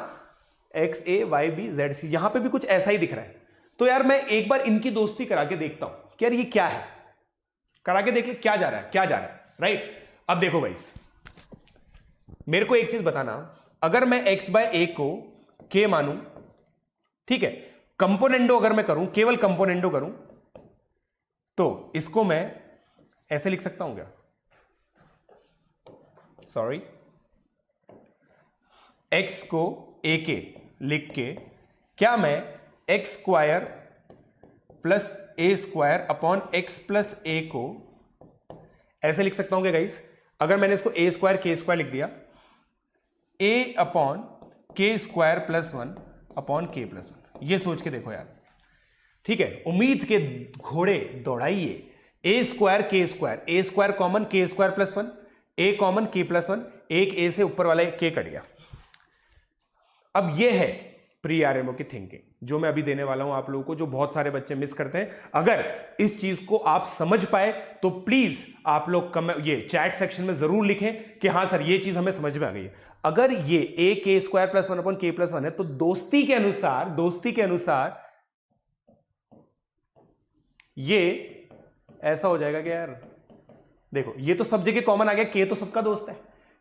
Speaker 2: एक्स ए वाई बी जेड सी, यहां पे भी कुछ ऐसा ही दिख रहा है। तो यार मैं एक बार इनकी दोस्ती करा के देखता हूं कि यार ये क्या है, करा के देख ले क्या जा रहा है, क्या जा रहा है, राइट। अब देखो भाई, मेरे को एक चीज बताना, अगर मैं x बाय ए को k मानूं, ठीक है, कंपोनेंडो अगर मैं करूं, केवल कंपोनेंडो करूं, तो इसको मैं ऐसे लिख सकता हूं क्या, सॉरी, x को a के लिख के क्या मैं x square plus A square upon X plus ए को ऐसे लिख सकता हूं क्या गाइस? अगर मैंने इसको ए स्क्वायर के स्क्वायर लिख दिया, ए अपॉन के स्क्वायर प्लस 1 अपॉन के प्लस 1, ये सोच के देखो यार, ठीक है। उम्मीद के घोड़े दौड़ाइए, ए स्क्वायर के स्क्वायर, ए स्क्वायर कॉमन के स्क्वायर प्लस 1, ए कॉमन के प्लस 1, एक ए से ऊपर वाला के कट गया। अब ये है प्री आरएमओ की थिंकिंग जो मैं अभी देने वाला हूं आप लोगों को, जो बहुत सारे बच्चे मिस करते हैं। अगर इस चीज को आप समझ पाए तो प्लीज आप लोग ये चैट सेक्शन में जरूर लिखें कि हां सर ये चीज हमें समझ में आ गई है। अगर ये ए के स्क्वायर प्लस 1 अपॉन के प्लस 1 है, तो दोस्ती के अनुसार ये ऐसा हो जाएगा कि यार देखो, ये तो सब जगह कॉमन आ गया, के तो सबका दोस्त है,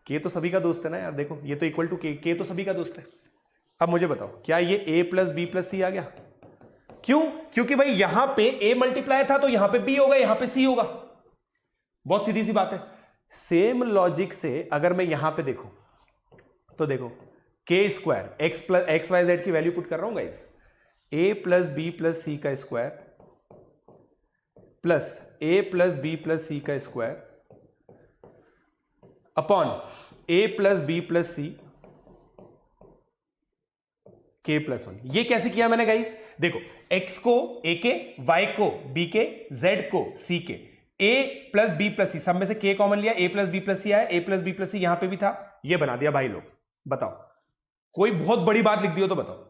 Speaker 2: के तो सभी का दोस्त है ना यार। देखो ये तो इक्वल टू के तो सभी का दोस्त है। अब मुझे बताओ, क्या ये a प्लस बी प्लस सी आ गया? क्यों? क्योंकि भाई यहां पे a मल्टीप्लाई था तो यहां पे b होगा, यहां पे c होगा। बहुत सीधी सी बात है। सेम लॉजिक से अगर मैं यहां पे देखूं तो देखो, K square X plus X Y Z की वैल्यू पुट कर रहा हूं guys, a plus B plus C का square plus a plus B plus C का square upon a plus B plus C के प्लस 1। ये कैसे किया मैंने गाइस? देखो, x को a के, y को b के, z को c के, a प्लस बी प्लस सी, सब में से k कॉमन लिया, a प्लस बी प्लस सी आया, a प्लस बी प्लस सी यहां पे भी था, ये बना दिया भाई लोग। बताओ, कोई बहुत बड़ी बात लिख दी हो तो बताओ,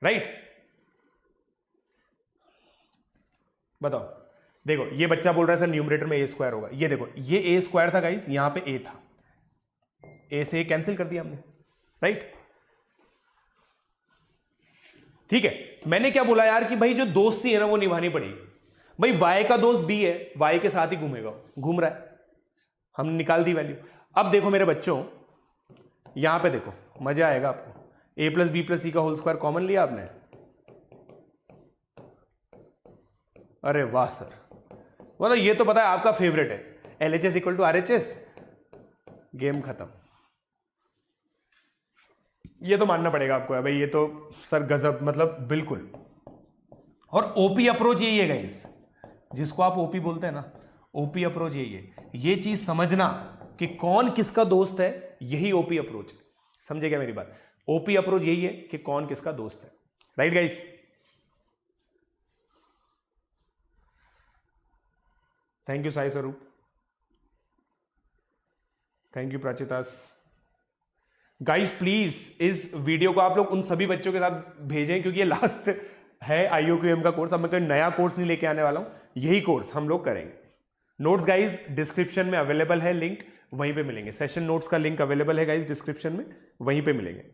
Speaker 2: राइट? बताओ। देखो ये बच्चा बोल रहा है सर न्यूमरेटर में a स्क्वायर होगा, ये देखो ये a स्क्वायर था गाइस, यहां पे a था, a से कैंसिल कर दिया हमने, राइट? ठीक है। मैंने क्या बोला यार कि भाई जो दोस्ती है ना वो निभानी पड़ेगी। भाई y का दोस्त b है, y के साथ ही घूमेगा, घूम रहा है, हमने निकाल दी वैल्यू। अब देखो मेरे बच्चों, यहां पे देखो मजा आएगा आपको, a plus B plus C का होल स्क्वायर कॉमन लिया आपने, अरे वाह सर, मतलब ये तो पता है आपका फेवरेट है, LHS equal to RHS, game खत्म। ये तो मानना पड़ेगा आपको है भाई, ये तो सर गजब, मतलब बिल्कुल। और ओपी अप्रोच यही है गाइस, जिसको आप ओपी बोलते हैं ना, ओपी अप्रोच यही है। ये चीज समझना कि कौन किसका दोस्त है, यही ओपी अप्रोच है। समझेगा मेरी बात? ओपी अप्रोच यही है कि कौन किसका दोस्त है, right guys? Thank you Sai स्वरूप, थैंक यू प्राचितास। गाइस प्लीज इस वीडियो को आप लोग उन सभी बच्चों के साथ भेजें, क्योंकि ये लास्ट है IOQM का कोर्स। अब मैं कोई नया कोर्स नहीं लेके आने वाला हूं, यही कोर्स हम लोग करेंगे। नोट्स गाइस डिस्क्रिप्शन में अवेलेबल है, लिंक वहीं पे मिलेंगे। सेशन नोट्स का लिंक अवेलेबल है गाइस डिस्क्रिप्शन में, वहीं पे मिलेंगे।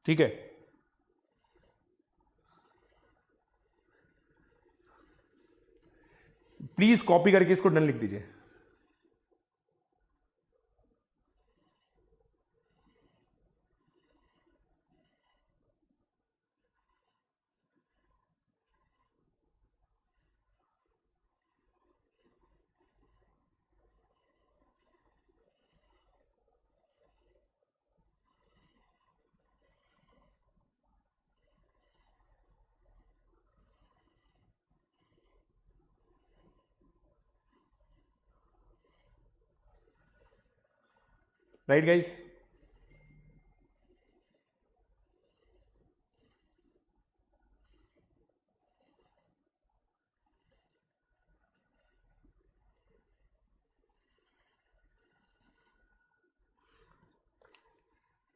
Speaker 2: ठीक है, प्लीज कॉपी करके इसको डन लिख दीजिए। Right guys?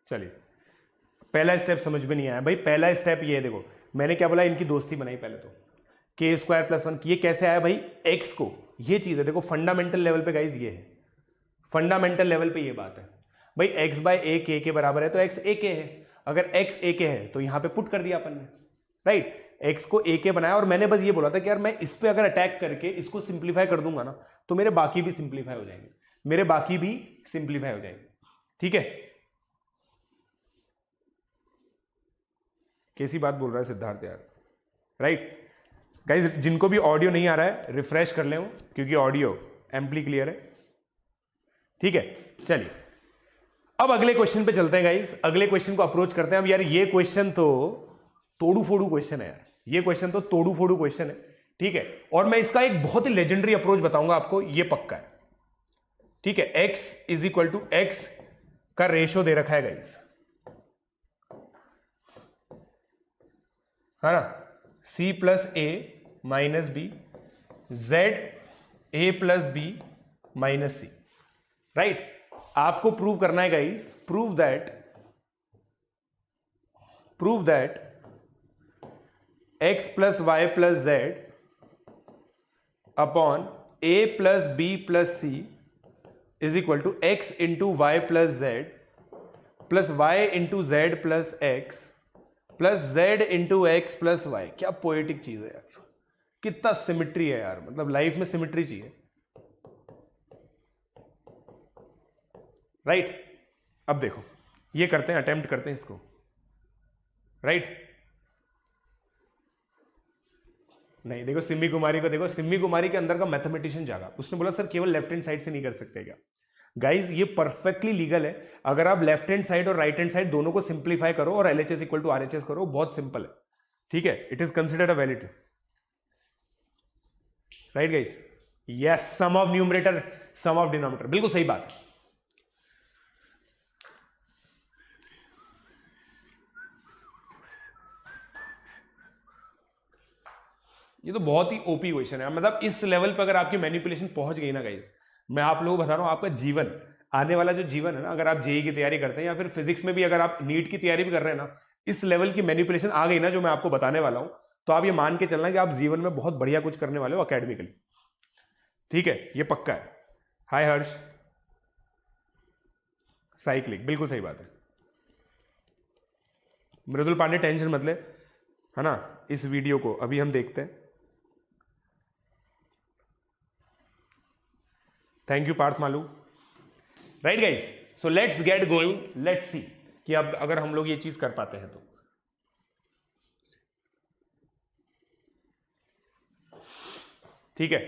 Speaker 2: चलिए, पहला स्टेप समझ में नहीं आया भाई। पहला स्टेप ये है, देखो मैंने क्या बोला, इनकी दोस्ती बनाई पहले तो, के स्क्वायर प्लस 1। ये कैसे आया भाई? एक्स को, ये चीज है देखो फंडामेंटल लेवल पे गाइज, ये है फंडामेंटल लेवल पे ये बात है भाई। एक्स बाय ए के बराबर है तो एक्स ए के है। अगर एक्स ए के है तो यहां पे पुट कर दिया अपन ने, राइट? एक्स को ए के बनाया और मैंने बस ये बोला था कि यार मैं इस पे अगर अटैक करके इसको सिंप्लीफाई कर दूंगा ना तो मेरे बाकी भी सिंप्लीफाई हो जाएंगे, मेरे बाकी भी सिंप्लीफाई हो जाएंगे। ठीक है, कैसी बात बोल रहा है सिद्धार्थ यार, राइट? गाइज जिनको भी ऑडियो नहीं आ रहा है रिफ्रेश कर ले वो, क्योंकि ऑडियो एम्पली क्लियर है। ठीक है, चलिए अब अगले क्वेश्चन पे चलते हैं गाइज। अगले क्वेश्चन को अप्रोच करते हैं। अब यार ये क्वेश्चन तो तोड़ू फोड़ू क्वेश्चन है यार, ये क्वेश्चन तो तोड़ू फोड़ू क्वेश्चन है। ठीक है, और मैं इसका एक बहुत ही लेजेंडरी अप्रोच बताऊंगा आपको, ये पक्का है। ठीक है, x is equal to X का रेशो दे रखा है गाइज, है ना? c plus A minus B, Z A plus B minus C, right? आपको प्रूव करना है guys, prove that x plus Y plus Z upon a plus B plus C is equal to x into Y plus Z plus Y into Z plus X plus Z into X plus Y. क्या poetic चीज है यार, कितना symmetry है यार, मतलब life में symmetry चाहिए, राइट? अब देखो ये करते हैं, अटेम्प्ट करते हैं इसको, राइट? नहीं, देखो सिम्मी कुमारी को देखो, सिम्मी कुमारी के अंदर का मैथमेटिशियन जागा, उसने बोला सर केवल लेफ्ट हैंड साइड से नहीं कर सकते क्या? गाइज ये परफेक्टली लीगल है। अगर आप लेफ्ट हैंड साइड और राइट हैंड साइड दोनों को सिंप्लीफाई करो और LHS इक्वल टू RHS करो, बहुत सिंपल है। ठीक है, it is considered a valid, right guys? Yes, sum of numerator sum of denominator, बिल्कुल सही बात। ये तो बहुत ही ओपी क्वेश्चन है, मतलब इस लेवल पर अगर आपकी मैनिपुलेशन पहुंच गई ना गाइज, मैं आप लोगों को बता रहा हूं, आपका जीवन, आने वाला जो जीवन है ना, अगर आप जेई की तैयारी करते हैं या फिर फिजिक्स में भी अगर आप नीट की तैयारी भी कर रहे हैं ना, इस लेवल की मैनिपुलेशन आ गई ना जो मैं आपको बताने वाला हूं, तो आप ये मान के चलना कि आप जीवन में बहुत बढ़िया कुछ करने वाले हो अकेडमिकली। ठीक है, ये पक्का है। हाय हर्ष, साइक्लिक, बिल्कुल सही बात है। मृदुल पांडे टेंशन मत ले, है ना? इस वीडियो को अभी हम देखते हैं। Thank you Parth Malu, right guys? So let's get going, let's see कि अब अगर हम लोग ये चीज कर पाते हैं तो। ठीक है,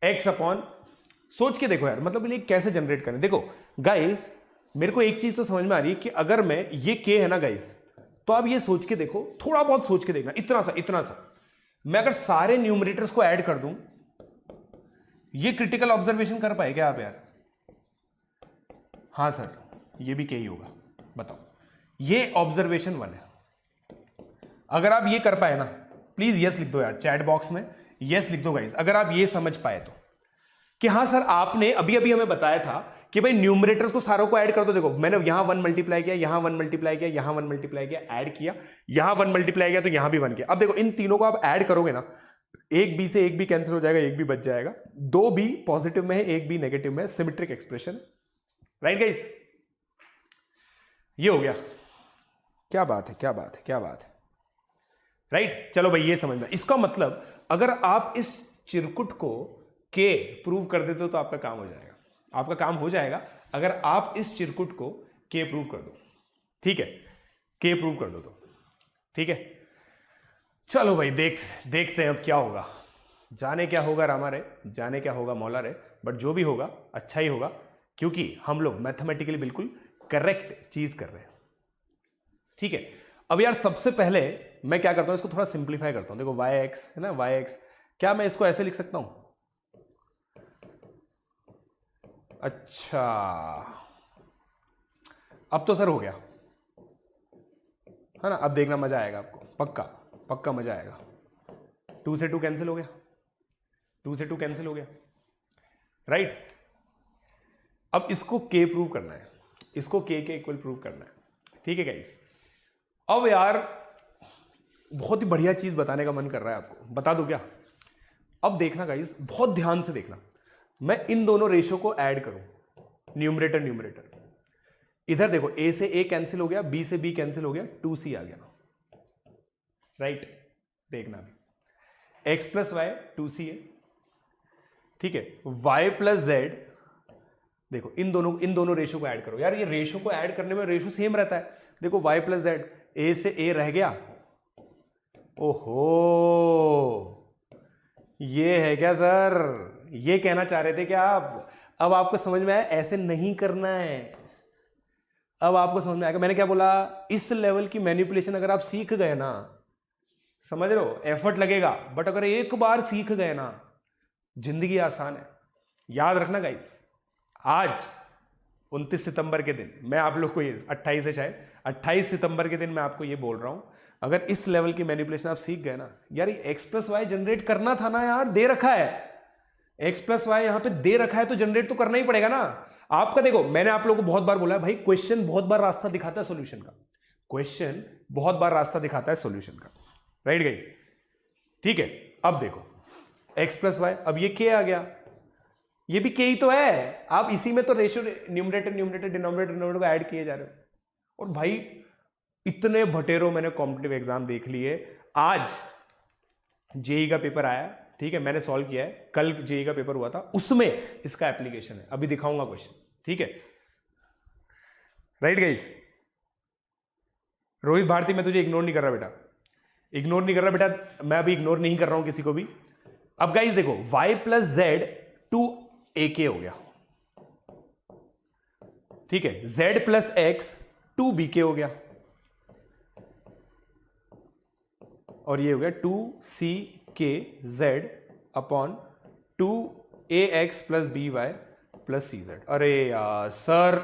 Speaker 2: x अपॉन, सोच के देखो यार, मतलब ये कैसे जनरेट करें। देखो गाइस, मेरे को एक चीज तो समझ में आ रही है कि अगर मैं ये k है ना गाइस, तो आप ये सोच के देखो, थोड़ा बहुत सोच के देखना, इतना सा मैं अगर सारे न्यूमरेटर्स को ऐड कर दूं, ये क्रिटिकल ऑब्जर्वेशन कर पाए क्या आप यार? हाँ सर, ये भी k ही होगा, बताओ। ये ऑब्जर्वेशन 1 है। अगर आप ये कर पाए ना, प्लीज यस लिख दो यार चैट बॉक्स में, यस लिख दो गाइस अगर आप ये समझ पाए तो, कि हाँ सर आपने अभी अभी हमें बताया था कि भाई न्यूमरेटर्स को सारों को ऐड कर दो। देखो मैंने यहां 1 मल्टीप्लाई किया, यहां 1 मल्टीप्लाई किया, यहां 1 मल्टीप्लाई किया, ऐड किया, यहां 1 मल्टीप्लाई किया तो यहां भी 1 किया। अब देखो इन तीनों को आप ऐड करोगे ना, एक बी से एक भी कैंसिल हो जाएगा, एक भी बच जाएगा, 2 बी पॉजिटिव में है, एक बी नेगेटिव में है, सिमेट्रिक एक्सप्रेशन, राइट गाइस? ये हो गया। क्या बात है, क्या बात है, क्या बात है, राइट? चलो भाई ये समझना, इसका मतलब अगर आप इस चिरकुट को के प्रूव कर देते हो तो आपका काम हो जाएगा, आपका काम हो जाएगा अगर आप इस चिरकुट को के प्रूव कर दो। ठीक है, के प्रूव कर दो तो, ठीक है? चलो भाई देखते हैं अब क्या होगा। जाने क्या होगा रामा रे, जाने क्या होगा मौला रे, बट जो भी होगा अच्छा ही होगा, क्योंकि हम लोग मैथमेटिकली बिल्कुल करेक्ट चीज कर रहे हैं। ठीक है, अब यार सबसे पहले मैं क्या करता हूं, इसको थोड़ा सिंप्लीफाई करता हूं। देखो yx है ना, yx, क्या मैं इसको ऐसे लिख सकता हूं? अच्छा, अब तो सर हो गया है ना। अब देखना मजा आएगा आपको, पक्का पक्का मजा आएगा। 2 से 2 कैंसिल हो गया, 2 से 2 कैंसिल हो गया, राइट। अब इसको k प्रूव करना है, इसको k के इक्वल प्रूव करना है, ठीक है गाइस। अब यार बहुत ही बढ़िया चीज बताने का मन कर रहा है आपको, बता दूं क्या? अब देखना गाइस, बहुत ध्यान से देखना। मैं इन दोनों रेशो को ऐड करूं, न्यूमरेटर न्यूमरेटर। इधर देखो, a से a कैंसिल हो गया, b से b कैंसिल हो गया, 2c आ गया, राइट। देखना x प्लस वाई 2c है, ठीक है। y प्लस z, देखो इन दोनों रेशो को ऐड करो। यार ये रेशो को ऐड करने में रेशो सेम रहता है। देखो y प्लस z, a से a रह गया, ओहो ये है क्या सर? ये कहना चाह रहे थे क्या आप? अब आपको समझ में आया, ऐसे नहीं करना है। अब आपको समझ में आएगा मैंने क्या बोला। इस लेवल की मैनिपुलेशन अगर आप सीख गए ना, समझ रहे हो, एफर्ट लगेगा, बट अगर एक बार सीख गए ना, जिंदगी आसान है। याद रखना गाइस, आज 29 सितंबर के दिन मैं आप लोग को ये 28 है शायद, 28 सितंबर के दिन मैं आपको ये बोल रहा हूं, अगर इस लेवल की मैनिपुलेशन आप सीख गए ना, यार ये एक्स प्लस वाई जनरेट करना था ना यार, दे रखा है एक्स प्लस वाई, यहां पे दे रखा है तो जनरेट तो करना ही पड़ेगा ना आपका। देखो मैंने आप लोगों को बहुत बार बोला है भाई, क्वेश्चन बहुत बार रास्ता दिखाता है सॉल्यूशन का, क्वेश्चन बहुत बार रास्ता दिखाता है सॉल्यूशन का, राइट गाइस, ठीक है। अब देखो एक्स प्लस वाई, अब ये के आ गया, ये भी के ही तो है, आप इसी में तो रेशियो न्यूमरेटर न्यूमरेटर डिनोमिनेटर को ऐड किए जा रहे हो। और भाई इतने भटेरो मैंने कॉम्पिटिटिव एग्जाम देख लिए। आज जेई का पेपर आया, ठीक है, मैंने सॉल्व किया है, कल जेई का पेपर हुआ था, उसमें इसका एप्लीकेशन है, अभी दिखाऊंगा क्वेश्चन, ठीक है, राइट गाइस। रोहित भारती मैं तुझे इग्नोर नहीं कर रहा बेटा, इग्नोर नहीं कर रहा बेटा, मैं अभी इग्नोर नहीं कर रहा हूं किसी को भी। अब गाइस देखो y प्लस जेड 2ak हो गया, ठीक है, z प्लस एक्स 2bk हो गया, और ये हो गया 2ckz upon 2ax plus by plus cz। अरे यार सर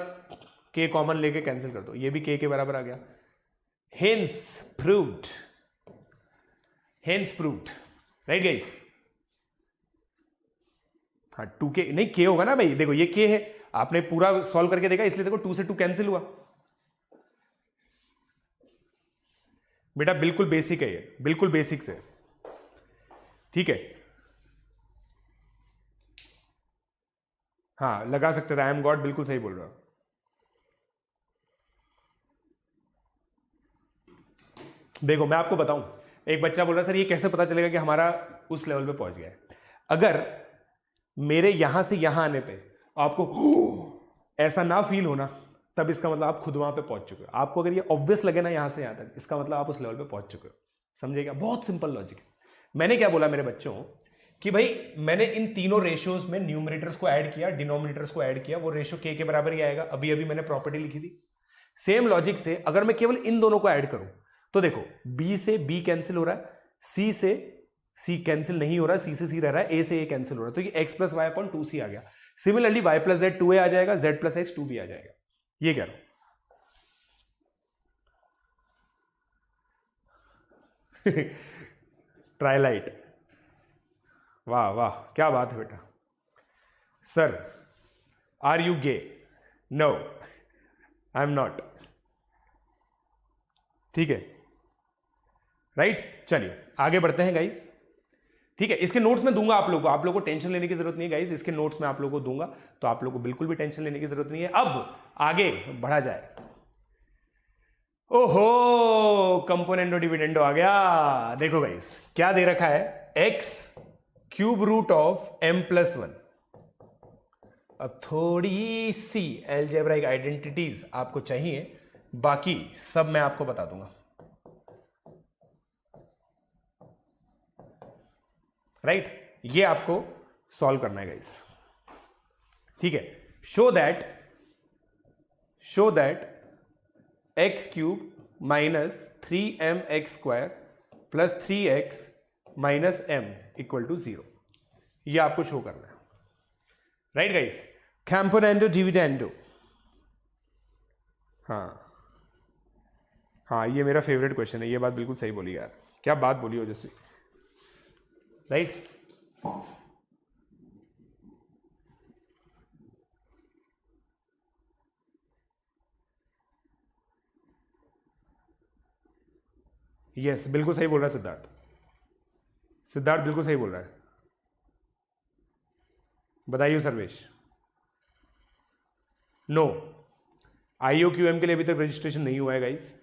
Speaker 2: k कॉमन लेके कैंसिल कर दो, ये भी k के बराबर आ गया। Hence proved, hence proved, right guys. हाँ 2k नहीं, k होगा ना भाई, देखो ये k है, आपने पूरा सॉल्व करके देखा, इसलिए देखो 2 से 2 कैंसिल हुआ बेटा, बिल्कुल बेसिक है ये, बिल्कुल बेसिक से, ठीक है। हाँ लगा सकते थे, आई एम गॉड, बिल्कुल सही बोल रहा हूं। देखो मैं आपको बताऊं, एक बच्चा बोल रहा सर ये कैसे पता चलेगा कि हमारा उस लेवल पे पहुंच गया है। अगर मेरे यहां से यहां आने पे आपको ऐसा ना फील होना, तब इसका मतलब आप खुद वहां पे पहुंच चुके हो। आपको अगर ये ऑब्वियस लगे ना यहां से यहां तक, इसका मतलब आप उस लेवल पे पहुंच चुके हो, समझेगा? बहुत सिंपल लॉजिक है। मैंने क्या बोला मेरे बच्चों कि भाई मैंने इन तीनों रेशियोज में न्यूमरेटर्स को ऐड किया, डिनोमिनेटर्स को ऐड किया, वो रेशियो के बराबर ही आएगा। अभी अभी मैंने प्रॉपर्टी लिखी थी। सेम लॉजिक से अगर मैं केवल इन दोनों को ऐड करूं तो देखो b से b कैंसिल हो रहा है, c से c कैंसिल नहीं हो रहा है, c से c रह रहा है, a से a कैंसिल हो रहा है, तो ये x plus Y upon 2c आ गया। Similarly y plus Z 2a आ जाएगा, z प्लस एक्स 2b आ जाएगा। ये कह रहा हूं ट्राइलाइट, वाह वाह क्या बात है बेटा। Sir are you gay? No I am not, ठीक है, राइट। चलिए आगे बढ़ते हैं गाइस, ठीक है। इसके नोट्स में दूंगा आप लोगों को, आप लोगों को टेंशन लेने की जरूरत नहीं है गाइस, इसके नोट्स में आप लोगों को दूंगा, तो आप लोगों को बिल्कुल भी टेंशन लेने की जरूरत नहीं है। अब आगे बढ़ा जाए। ओहो कंपोनेंडो डिविडेंडो आ गया। देखो गाइस क्या दे रखा है, x cube root of m plus 1। अब थोड़ी सी एलजेब्राइक आइडेंटिटीज आपको चाहिए, बाकी सब मैं आपको बता दूंगा, राइट। ये आपको सॉल्व करना है गाइस, ठीक है। Show that x cube minus 3mx square plus 3x minus m equal to 0, ये आपको शो करना है, राइट गाइस। कैंपोनेंडो डिविडेंडो। हाँ हाँ, ये मेरा फेवरेट क्वेश्चन है, ये बात बिल्कुल सही बोली यार, क्या बात बोली ओजस्वी, राइट। यस, बिल्कुल सही बोल रहा है सिद्धार्थ, सिद्धार्थ बिल्कुल सही बोल रहा है। बताइए सर्वेश। नो, IOQM के लिए अभी तक रजिस्ट्रेशन नहीं हुआ है गाइस।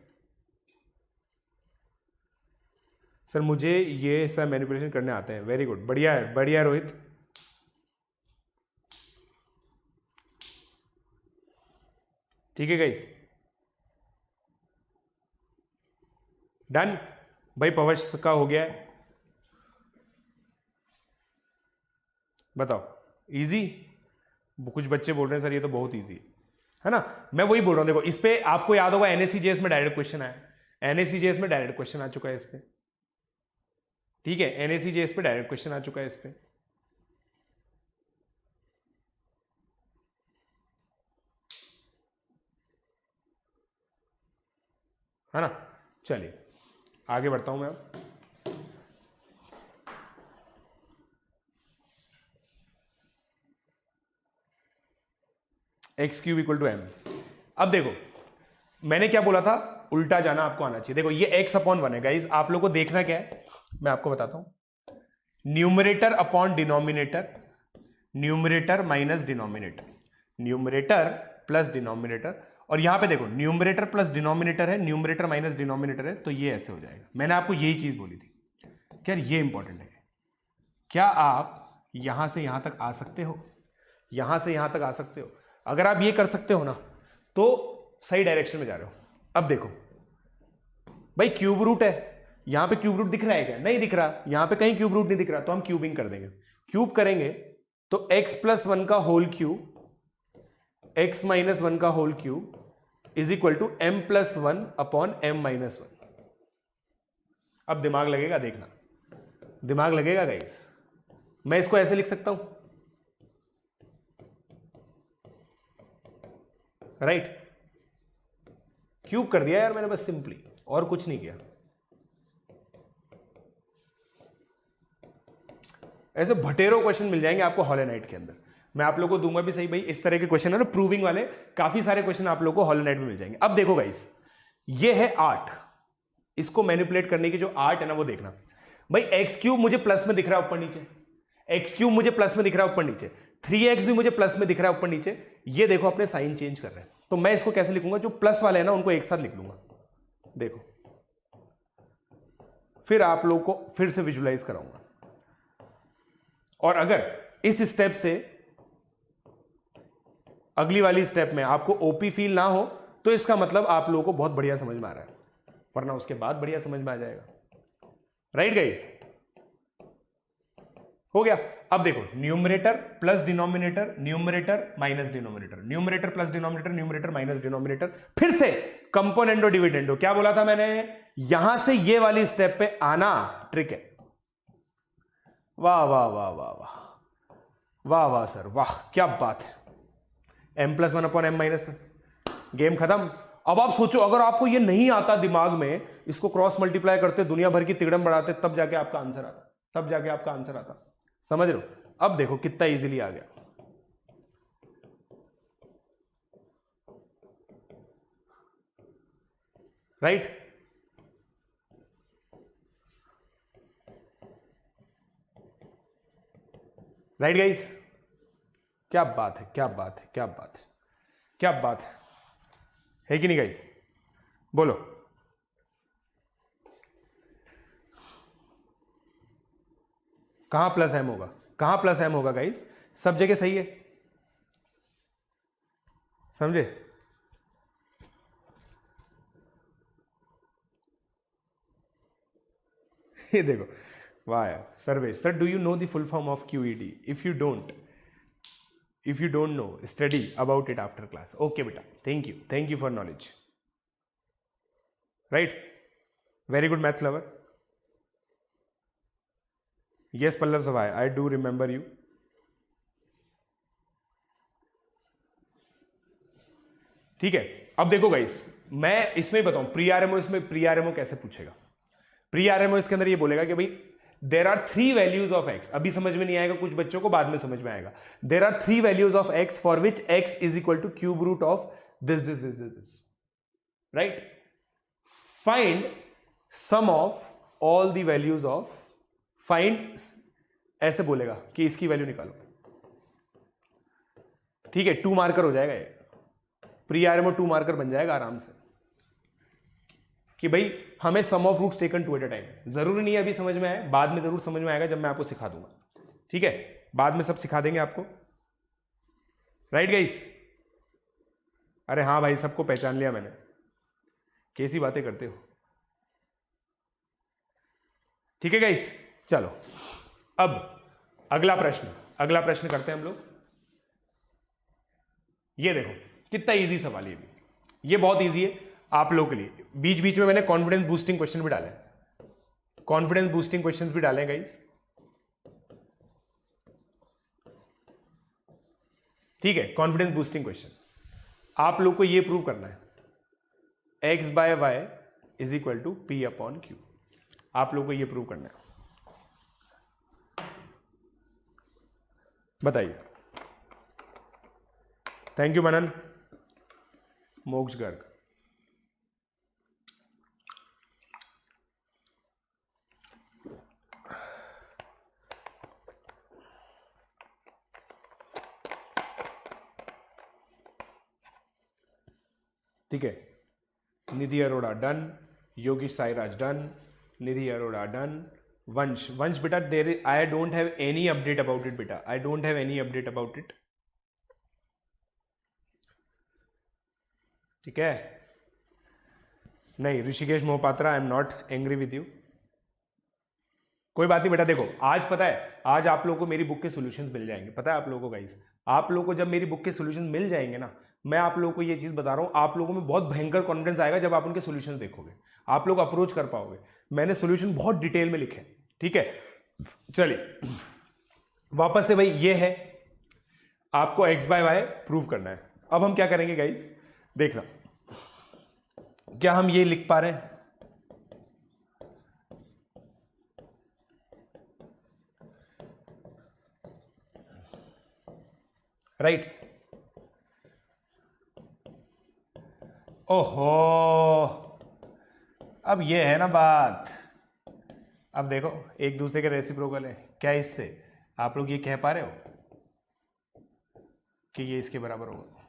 Speaker 2: सर मुझे ये सब मैनिपुलेशन करने आते हैं, वेरी गुड, बढ़िया है, बढ़िया है रोहित। ठीक है गाइस, डन। भाई पवश का हो गया है, बताओ। इजी, कुछ बच्चे बोल रहे हैं सर ये तो बहुत इजी है ना। मैं वही बोल रहा हूं, देखो इस पे आपको याद होगा NSCJS में डायरेक्ट क्वेश्चन आया, NSCJS में डायरेक्ट क्वेश्चन आ चुका है इस पे, ठीक है, NSCJS पे डायरेक्ट क्वेश्चन आ चुका है इस पे। है ना, चलिए आगे बढ़ता हूं मैं अब। x³ = m। अब देखो मैंने क्या बोला था, उल्टा जाना आपको आना चाहिए। देखो ये x/1 है गाइस, आप लोगों को देखना क्या है मैं आपको बताता हूं, numerator upon denominator, numerator minus denominator, numerator plus denominator. और यहां पे देखो न्यूमरेटर प्लस डिनोमिनेटर है, न्यूमरेटर माइनस डिनोमिनेटर है, तो ये ऐसे हो जाएगा। मैंने आपको यही चीज बोली थी, क्या ये इंपॉर्टेंट है। क्या आप यहां से यहां तक आ सकते हो, यहां से यहां तक आ सकते हो? अगर आप ये कर सकते हो ना तो सही डायरेक्शन में जा रहे हो। अब देखो भाई क्यूब रूट है, यहां पे क्यूब रूट दिख रहा है क्या? नहीं दिख रहा, यहां पे कहीं क्यूब रूट नहीं दिख रहा, तो हम क्यूबिंग कर देंगे। क्यूब करेंगे तो x+1 का होल क्यूब, x-1 का whole cube is equal to m+1 upon m-1। अब दिमाग लगेगा, देखना दिमाग लगेगा गाइस। मैं इसको ऐसे लिख सकता हूं, राइट, क्यूब कर दिया यार मैंने बस सिंपली, और कुछ नहीं किया। ऐसे भटेरो क्वेश्चन मिल जाएंगे आपको हॉलोनाइट के अंदर, मैं आप लोगों को दूंगा भी सही भाई, इस तरह के क्वेश्चन है ना प्रूविंग वाले, काफी सारे क्वेश्चन आप लोगों को हॉलोनाइट में मिल जाएंगे। अब देखो गाइस, ये है आर्ट, इसको मैनिपुलेट करने की जो आर्ट है ना वो देखना। भाई x³ मुझे प्लस में दिख रहा है ऊपर नीचे, x³ मुझे प्लस में दिख रहा है ऊपर नीचे, 3x भी मुझे प्लस में दिख रहा है ऊपर नीचे। ये देखो अपने साइन चेंज कर रहे हैं, तो मैं इसको कैसे लिखूंगा, जो प्लस वाले हैं ना उनको एक साथ लिख लूंगा। देखो फिर आप लोगों को फिर से विजुलाइज कराऊंगा। और अगर इस स्टेप से अगली वाली स्टेप में आपको ओपी फील ना हो तो इसका मतलब आप लोगों को बहुत बढ़िया समझ में आ रहा है, वरना उसके बाद बढ़िया समझ में आ जाएगा। राइट गाइस, हो गया। अब देखो numerator plus denominator, numerator minus denominator, numerator plus denominator, numerator minus denominator, फिर से कंपोनेंडो डिविडेंडो। क्या बोला था मैंने, यहां से ये वाली स्टेप पे आना ट्रिक है। वाह वाह वाह वाह वाह वाह वाह सर वाह, क्या बात है। m+1 अपॉन m-1, गेम खत्म। अब आप सोचो अगर आपको ये नहीं आता दिमाग में, इसको क्रॉस मल्टीप्लाई करते, दुनिया भर की तिगड़म बढ़ाते, तब जाके आपका आंसर आता, तब जाके आपका आंसर आता। समझ रहे हो? अब देखो कितना इजीली आ गया, राइट। राइट गाइस, क्या बात है, क्या बात है, क्या बात है, क्या बात है कि नहीं गाइस? बोलो। कहां प्लस एम होगा, कहां प्लस एम होगा गाइस? सब जगह सही है, समझे? ये देखो, वाह यार Sarvesh sir, do you know the full form of QED? If you don't know study about it after class. Okay बेटा, thank you for knowledge, right, very good math lover. Yes, Pallav Savai, I do remember you. ठीक है, अब देखो guys, मैं इसमें बताऊं pre RMO, इसमें pre RMO कैसे पूछेगा। प्री आरएमओ इसके अंदर ये बोलेगा कि भाई there are 3 values of X, अभी समझ में नहीं आएगा कुछ बच्चों को, बाद में समझ में आएगा। There are 3 values of X for which X is equal to cube root of this this this this, right. Find sum of all the values of, find ऐसे बोलेगा कि इसकी वैल्यू निकालो, ठीक है, 2 मार्कर हो जाएगा ये, प्री आरएमओ 2 मार्कर बन जाएगा आराम से, कि भाई हमें sum of roots taken 2 at a time. जरूरी नहीं है अभी समझ में आए, बाद में जरूर समझ में आएगा जब मैं आपको सिखा दूंगा, ठीक है, बाद में सब सिखा देंगे आपको, राइट गाइस। अरे हाँ भाई, सबको पहचान लिया मैंने, कैसी बातें करते हो, ठीक है गाइस। चलो अब अगला प्रश्न करते हैं हम लोग। ये देखो कितना इजी सवाल ये बहुत इजी है आप लोगों के लिए। बीच बीच में मैंने कॉन्फिडेंस बूस्टिंग क्वेश्चन भी डाले, कॉन्फिडेंस बूस्टिंग क्वेश्चन भी डाले गाइस, ठीक है। कॉन्फिडेंस बूस्टिंग क्वेश्चन आप लोग को ये प्रूव करना है, X by Y is equal to P upon Q, आप लोग को ये प्रूव करना है, बताइए। थैंक यू मनन, मोक्ष गर्ग। ठीक है, Nidhi Arora done, Yogesh Sairaj done, Nidhi Arora done, Vansh बेटा there I don't have any update about it बेटा, I don't have any update about it, ठीक है। नहीं Rishikesh Mohapatra, I am not angry with you, कोई बात नहीं बेटा। देखो आज पता है, आज आप लोगों को मेरी बुक के सॉल्यूशंस मिल जाएंगे, पता है आप लोगों को गाइस, आप लोगों को जब मेरी बुक के सॉल्यूशंस मिल जाएंगे ना, मैं आप लोगों को ये चीज बता रहा हूं, आप लोगों में बहुत भयंकर कॉन्फिडेंस आएगा जब आप उनके सॉल्यूशंस देखोगे, आप लोग अप्रोच कर पाओगे। मैंने सॉल्यूशन बहुत डिटेल में लिखे, ठीक है। चलिए वापस से भाई, ये है आपको एक्स बाय वाई प्रूव करना है। अब हम क्या करेंगे गाइस, देखना क्या हम ये लिख पा रहे हैं, राइट। ओहो, अब ये है ना बात, अब देखो एक दूसरे के रेसिप्रोकल है क्या, इससे आप लोग ये कह पा रहे हो कि ये इसके बराबर होगा,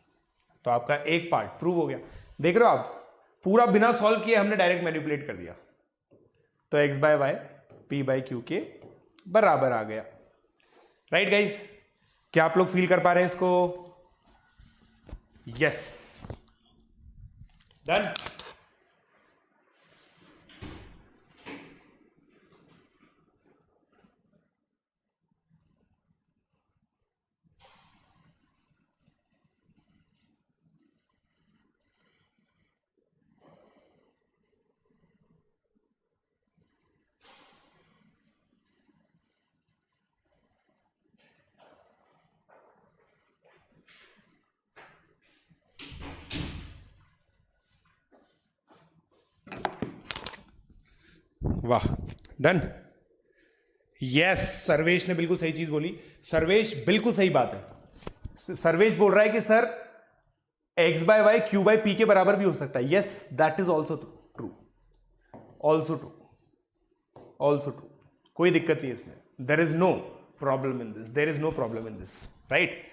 Speaker 2: तो आपका एक पार्ट प्रूव हो गया। देख रहे हो आप, पूरा बिना सॉल्व किए हमने डायरेक्ट मैनिपुलेट कर दिया, तो X by Y P by Q के बराबर आ गया, राइट गाइस। क्या आप लोग फील कर पा रहे हैं इसको? Yes, done. वाह, डन। यस, सर्वेश ने बिल्कुल सही चीज बोली, सर्वेश बिल्कुल सही बात है। सर्वेश बोल रहा है कि sir X by Y Q by P के बराबर भी हो सकता है। Yes, that is also true, also true, also true, कोई दिक्कत नहीं इसमें, there is no problem in this, there is no problem in this, right.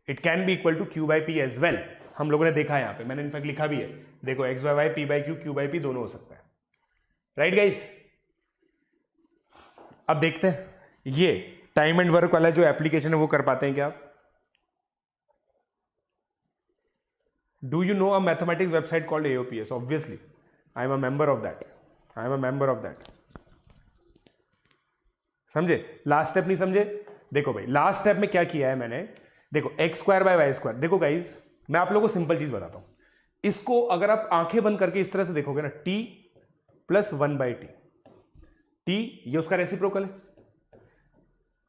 Speaker 2: It can be equal to Q by P as well, हम लोगों ने देखा है यहाँ पे, मैंने इनफैक्ट लिखा भी है, देखो x by Y P by q by p दोनों हो सकता है, राइट गाइस। अब देखते हैं ये टाइम एंड वर्क वाला जो एप्लीकेशन है वो कर पाते हैं क्या आप? Do you no a mathematics website called AOPS? Obviously I am a member of that, I am a member of that. समझे? लास्ट स्टेप नहीं समझे? देखो भाई लास्ट स्टेप में क्या किया है मैंने, देखो x square by y square. देखो गाइज मैं आप लोगों को सिंपल चीज बताता हूं, इसको अगर आप आंखें बंद करके इस तरह से देखोगे ना, t प्लस 1/t, t ये उसका रेसिप्रोकल है,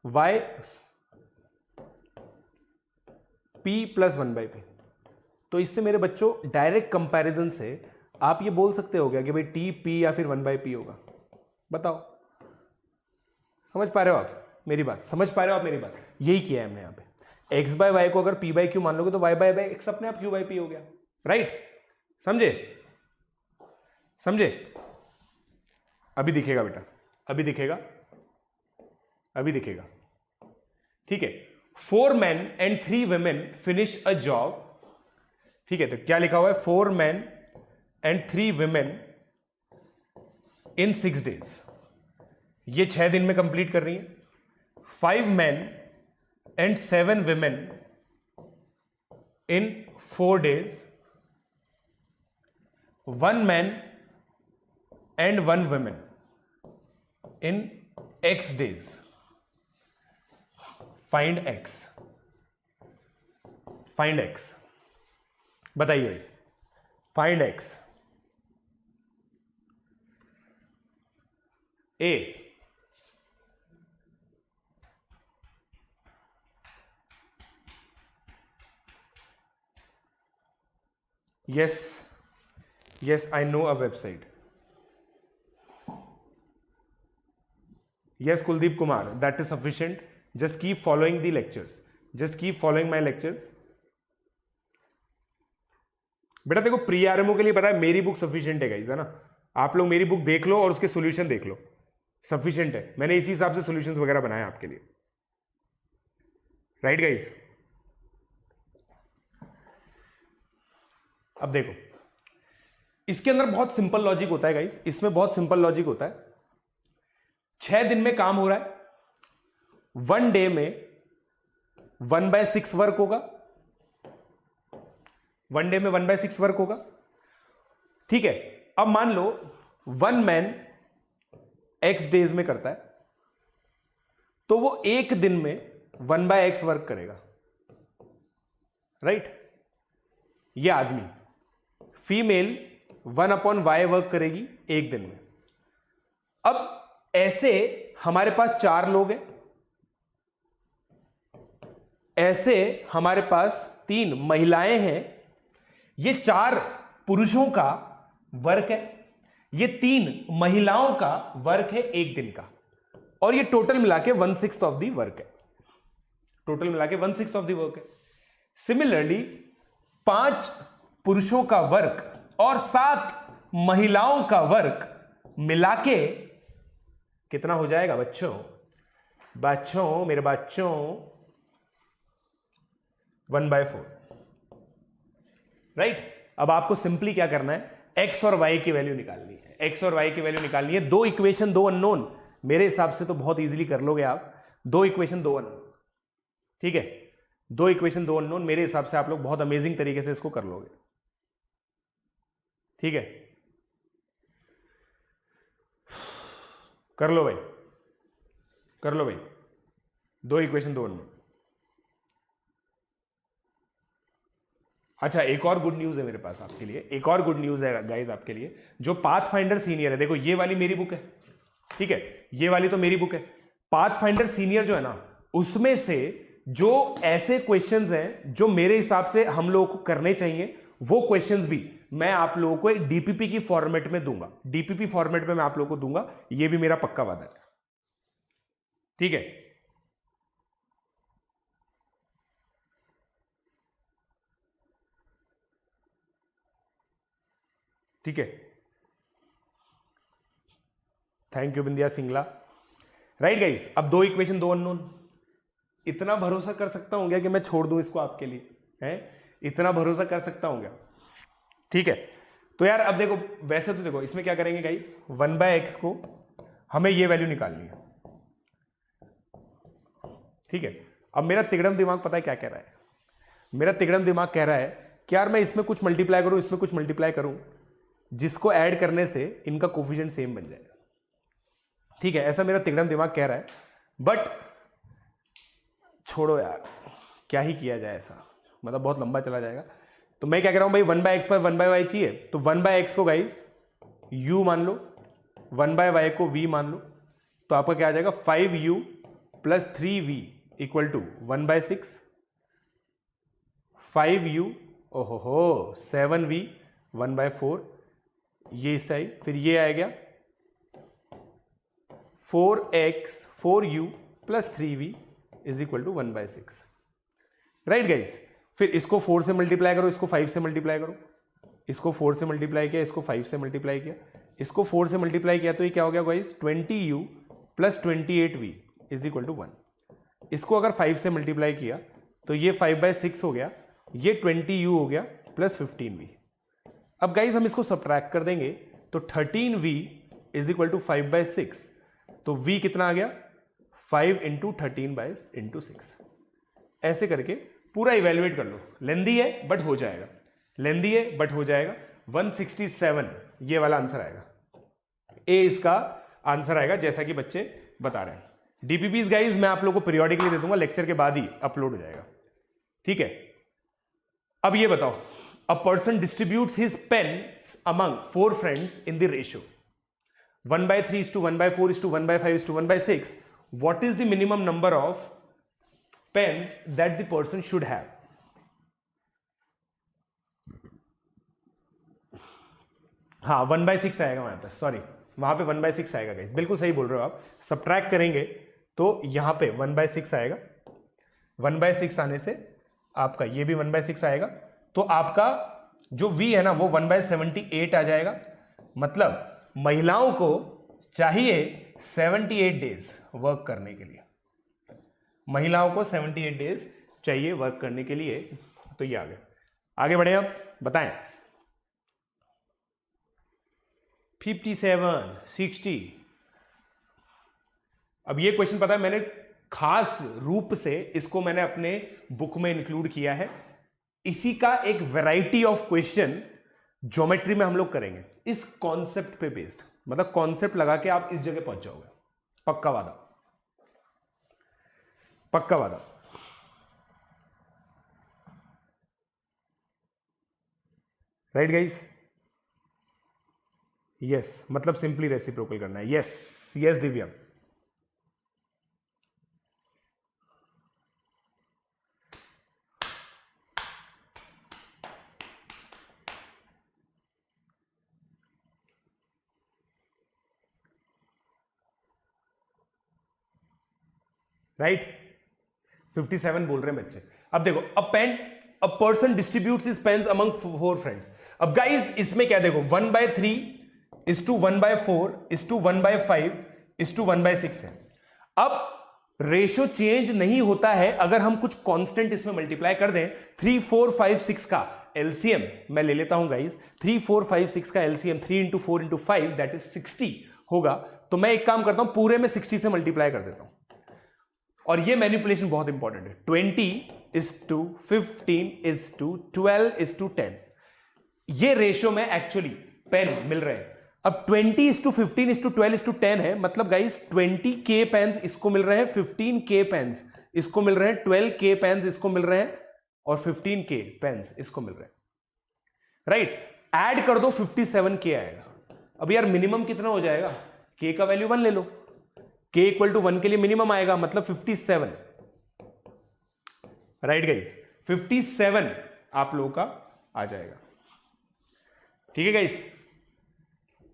Speaker 2: y p प्लस 1/p, तो इससे मेरे बच्चों डायरेक्ट कंपैरिजन से आप ये बोल सकते हो क्या कि भाई टी पी या फिर 1/p होगा? बताओ, समझ पा रहे हो आप मेरी बात? समझ पा रहे हो आप मेरी बात? यही किया है हमने यहाँ पे। एक्स बाय वाई को अगर पी बाई क्यू मान लोगे तो वाई बाय एक्स अपने आप क्यू बाई पी हो गया, राइट? समझे? समझे? अभी दिखेगा बेटा, अभी दिखेगा, अभी दिखेगा, ठीक है। 4 men and 3 women finish a job, ठीक है। तो क्या लिखा हुआ है? 4 men and 3 women in 6 days, ये 6 दिन में कंप्लीट कर रही है। 5 men and 7 women in 4 days, 1 man and 1 woman in x days. Find x, find x, बताइए, find x। A, yes yes, I know a website. Yes Kuldeep Kumar, that is sufficient. Just keep following the lectures. Just keep following my lectures. बेटा देखो, pre RMO के लिए पता है मेरी book sufficient है guys, है ना? आप लोग मेरी बुक देख लो और उसके सॉल्यूशन देख लो, सफिशिएंट है। मैंने इसी हिसाब से सॉल्यूशंस वगैरह बनाए आपके लिए, राइट गाइस? अब देखो, इसके अंदर बहुत सिंपल लॉजिक होता है गाइस, इसमें बहुत सिंपल लॉजिक होता है। 6 दिन में काम हो रहा है, 1 डे में 1/6 वर्क होगा, 1 डे में 1/6 वर्क होगा, ठीक है। अब मान लो 1 मैन x डेज में करता है, तो वो एक दिन में 1/x वर्क करेगा, राइट? ये आदमी, फीमेल 1/y वर्क करेगी एक दिन में। अब ऐसे हमारे पास 4 लोग हैं, ऐसे हमारे पास 3 महिलाएं हैं, ये 4 पुरुषों का वर्क है, ये 3 महिलाओं का वर्क है एक दिन का, और ये टोटल मिला के 1/6 ऑफ दी वर्क है, टोटल मिला के 1/6 ऑफ दी वर्क है। सिमिलरली 5 पुरुषों का वर्क और 7 महिलाओं का वर्क मिला के कितना हो जाएगा बच्चों? बच्चों, मेरे बच्चों, 1/4, राइट? अब आपको सिंपली क्या करना है? x और y की वैल्यू निकालनी है, x और y की वैल्यू निकालनी है। 2 इक्वेशन 2 अननोन, मेरे हिसाब से तो बहुत इजीली कर लोगे आप। 2 इक्वेशन 2 अननोन, ठीक है? 2 इक्वेशन 2 अननोन, मेरे हिसाब से आप लोग बहुत अमेजिंग तरीके से इसको कर लोगे, ठीक है? कर लो भाई, कर लो भाई। 2 इक्वेशन 2 अननोन। अच्छा, एक और गुड न्यूज है मेरे पास आपके लिए, एक और गुड न्यूज है गाइस आपके लिए। जो पाथफाइंडर सीनियर है, देखो ये वाली मेरी बुक है, ठीक है? ये वाली तो मेरी बुक है। पाथफाइंडर सीनियर जो है ना, उसमें से जो ऐसे क्वेश्चंस हैं जो मेरे हिसाब से हम लोगों को करने चाहिए, वो क्वेश्चंस भी मैं आप लोगों को एक डीपीपी की फॉर्मेट में दूंगा, डीपीपी फॉर्मेट में मैं आप लोगों को दूंगा, ये भी मेरा पक्का वादा है, ठीक है? ठीक है, thank you Bindiya Singla. Right guys, अब 2 इक्वेशन 2 अननोन। इतना भरोसा कर सकता हूं क्या कि मैं छोड़ दूं इसको आपके लिए? है, इतना भरोसा कर सकता हूं क्या? ठीक है, तो यार अब देखो, वैसे तो देखो इसमें क्या करेंगे गाइस, 1/x को हमें ये वैल्यू निकालनी है, ठीक है? अब मेरा तिगड़म दिमाग पता है क्या कह रहा है? मेरा तिगड़म दिमाग कह रहा है कि यार मैं इसमें कुछ मल्टीप्लाई करूं, इसमें कुछ मल्टीप्लाई करूं, जिसको ऐड करने से इनका कोफिशिएंट सेम बन जाएगा, ठीक है? ऐसा मेरा तिगड़म दिमाग कह रहा है, बट छोड़ो यार, क्या ही किया जाए, ऐसा मतलब बहुत लंबा चला जाएगा। तो मैं क्या कह रहा हूं भाई, 1/x पर 1/y चाहिए, तो 1/x को गाइस u मान लो, 1/y को v मान लो, तो आपका क्या आ जाएगा, 5u plus 3v equal to 1/6, 5u ओहो हो 7v 1/4 ये साइड, फिर ये आ गया 4x 4u plus 3v is equal to 1/6, right guys. फिर इसको 4 से मल्टीप्लाई करो, इसको 5 से मल्टीप्लाई करो, इसको 4 से मल्टीप्लाई किया, इसको 5 से मल्टीप्लाई किया, इसको 4 से मल्टीप्लाई किया, तो ये क्या हो गया guys 20u plus 28v is equal to 1। इसको अगर 5 से मल्टीप्लाई किया तो ये 5/6 हो गया, ये 20u हो गया प्लस 15v। अब गाइस हम इसको सब्ट्रैक्ट कर देंगे तो 13v इज इक्वल टू 5/6, तो v कितना आ गया 5 इंटू 13/6। ऐसे करके पूरा इवेल्युएट कर लो, लेंदी है बट हो जाएगा, लेंदी है बट हो जाएगा। 167 ये वाला आंसर आएगा, ए इसका आंसर आएगा, जैसा कि बच्चे बता रहे हैं। डीपीपीज गाइज मैं आप लोगों को पीरियोडिकली दे दूंगा, लेक्चर के बाद ही अपलोड हो जाएगा, ठीक है। अब ये बताओ, a person distributes his pens among 4 friends in the ratio 1/3:1/4:1/5:1/6, what is the minimum number of pens that the person should have? हाँ 1/6 आएगा वहां पे, सॉरी वहां पे 1/6 आएगा गाइस, बिल्कुल सही बोल रहे हो आप। सब्ट्रैक्ट करेंगे तो यहां पे 1/6 आएगा, 1/6 आने से आपका ये भी 1/6 आएगा, तो आपका जो v है ना वो 1/78 आ जाएगा। मतलब महिलाओं को चाहिए 78 डेज वर्क करने के लिए, महिलाओं को 78 डेज चाहिए वर्क करने के लिए। तो ये आ गया, आगे बढ़े अब बताएं। 57, 60। अब ये क्वेश्चन पता है मैंने खास रूप से इसको मैंने अपने बुक में इंक्लूड किया है। इसी का एक वैरायटी ऑफ क्वेश्चन ज्योमेट्री में हम लोग करेंगे इस कॉन्सेप्ट पे बेस्ड, मतलब कॉन्सेप्ट लगा के आप इस जगह पहुंच जाओगे, पक्का वादा, पक्का वादा। राइट गाइस, यस, मतलब सिंपली रेसिप्रोकल करना है। यस यस दिव्या, राइट 57 बोल रहे हैं बच्चे। अब देखो, a person distributes his pens among 4 friends. अब गाइस इसमें क्या देखो 1/3:1/4:1/5:1/6 है। अब रेशो चेंज नहीं होता है अगर हम कुछ कांस्टेंट इसमें मल्टीप्लाई कर दें। 3 4 5 6 का एलसीएम मैं ले लेता हूं गाइस, 3 4 5 6 का एलसीएम 3 × 4 × 5 दैट इज 60 होगा। तो मैं एक काम करता हूं, पूरे में 60 से मल्टीप्लाई कर देता हूं, और ये मैनिपुलेशन बहुत इंपॉर्टेंट है। 20:15:12:10 ये रेशियो में एक्चुअली पेन मिल रहे हैं। अब 20:15:12:10 है, मतलब गाइस 20k पेन्स इसको मिल रहे हैं, 15k पेन्स इसको मिल रहे हैं, 12k पेन्स इसको मिल रहे हैं, और 15k पेन्स इसको मिल रहे हैं, राइट। ऐड कर दो 57k आएगा। अब यार मिनिमम कितना हो जाएगा, k का वैल्यू 1 ले लो, k = 1 के लिए मिनिमम आएगा, मतलब 57, राइट गाइस 57 आप लोगों का आ जाएगा। ठीक है गाइस,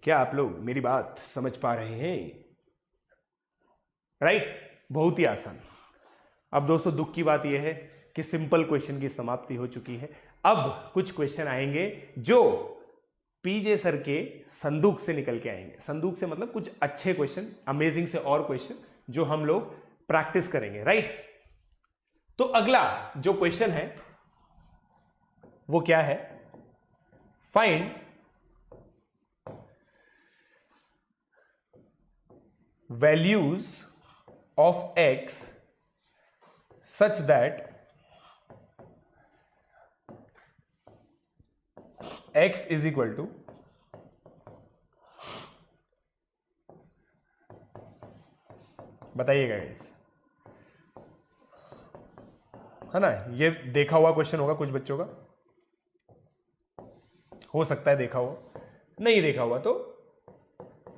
Speaker 2: क्या आप लोग मेरी बात समझ पा रहे हैं, राइट। बहुत ही आसान। अब दोस्तों दुख की बात यह है कि सिंपल क्वेश्चन की समाप्ति हो चुकी है। अब कुछ क्वेश्चन आएंगे जो पीजे सर के संदूक से निकल के आएंगे। संदूक से मतलब कुछ अच्छे क्वेश्चन, अमेजिंग से और क्वेश्चन जो हम लोग प्रैक्टिस करेंगे, राइट। तो अगला जो क्वेश्चन है वो क्या है, find values of x such that x is equal to बताइएगा गाइस, है ना। ये देखा हुआ क्वेश्चन होगा कुछ बच्चों का, हो सकता है देखा हुआ, नहीं देखा हुआ तो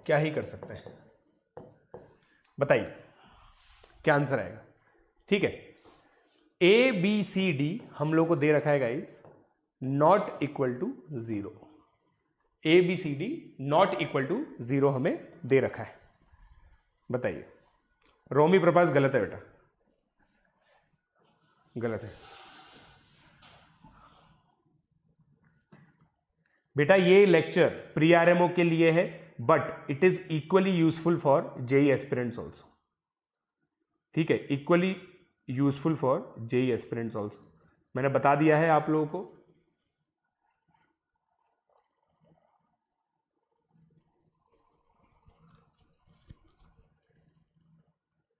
Speaker 2: क्या ही कर सकते हैं। बताइए क्या आंसर आएगा। ठीक है, A B C D हम लोग को दे रखा है guys, not equal to 0, ABCD not equal to 0 हमें दे रखा है। बताइए, रोमी प्रपास गलत है बेटा, गलत है बेटा। ये लेक्चर प्री आरएमओ के लिए है, but it is equally useful for JEE aspirants also. ठीक है, equally useful for JEE aspirants also, मैंने बता दिया है आप लोगों को।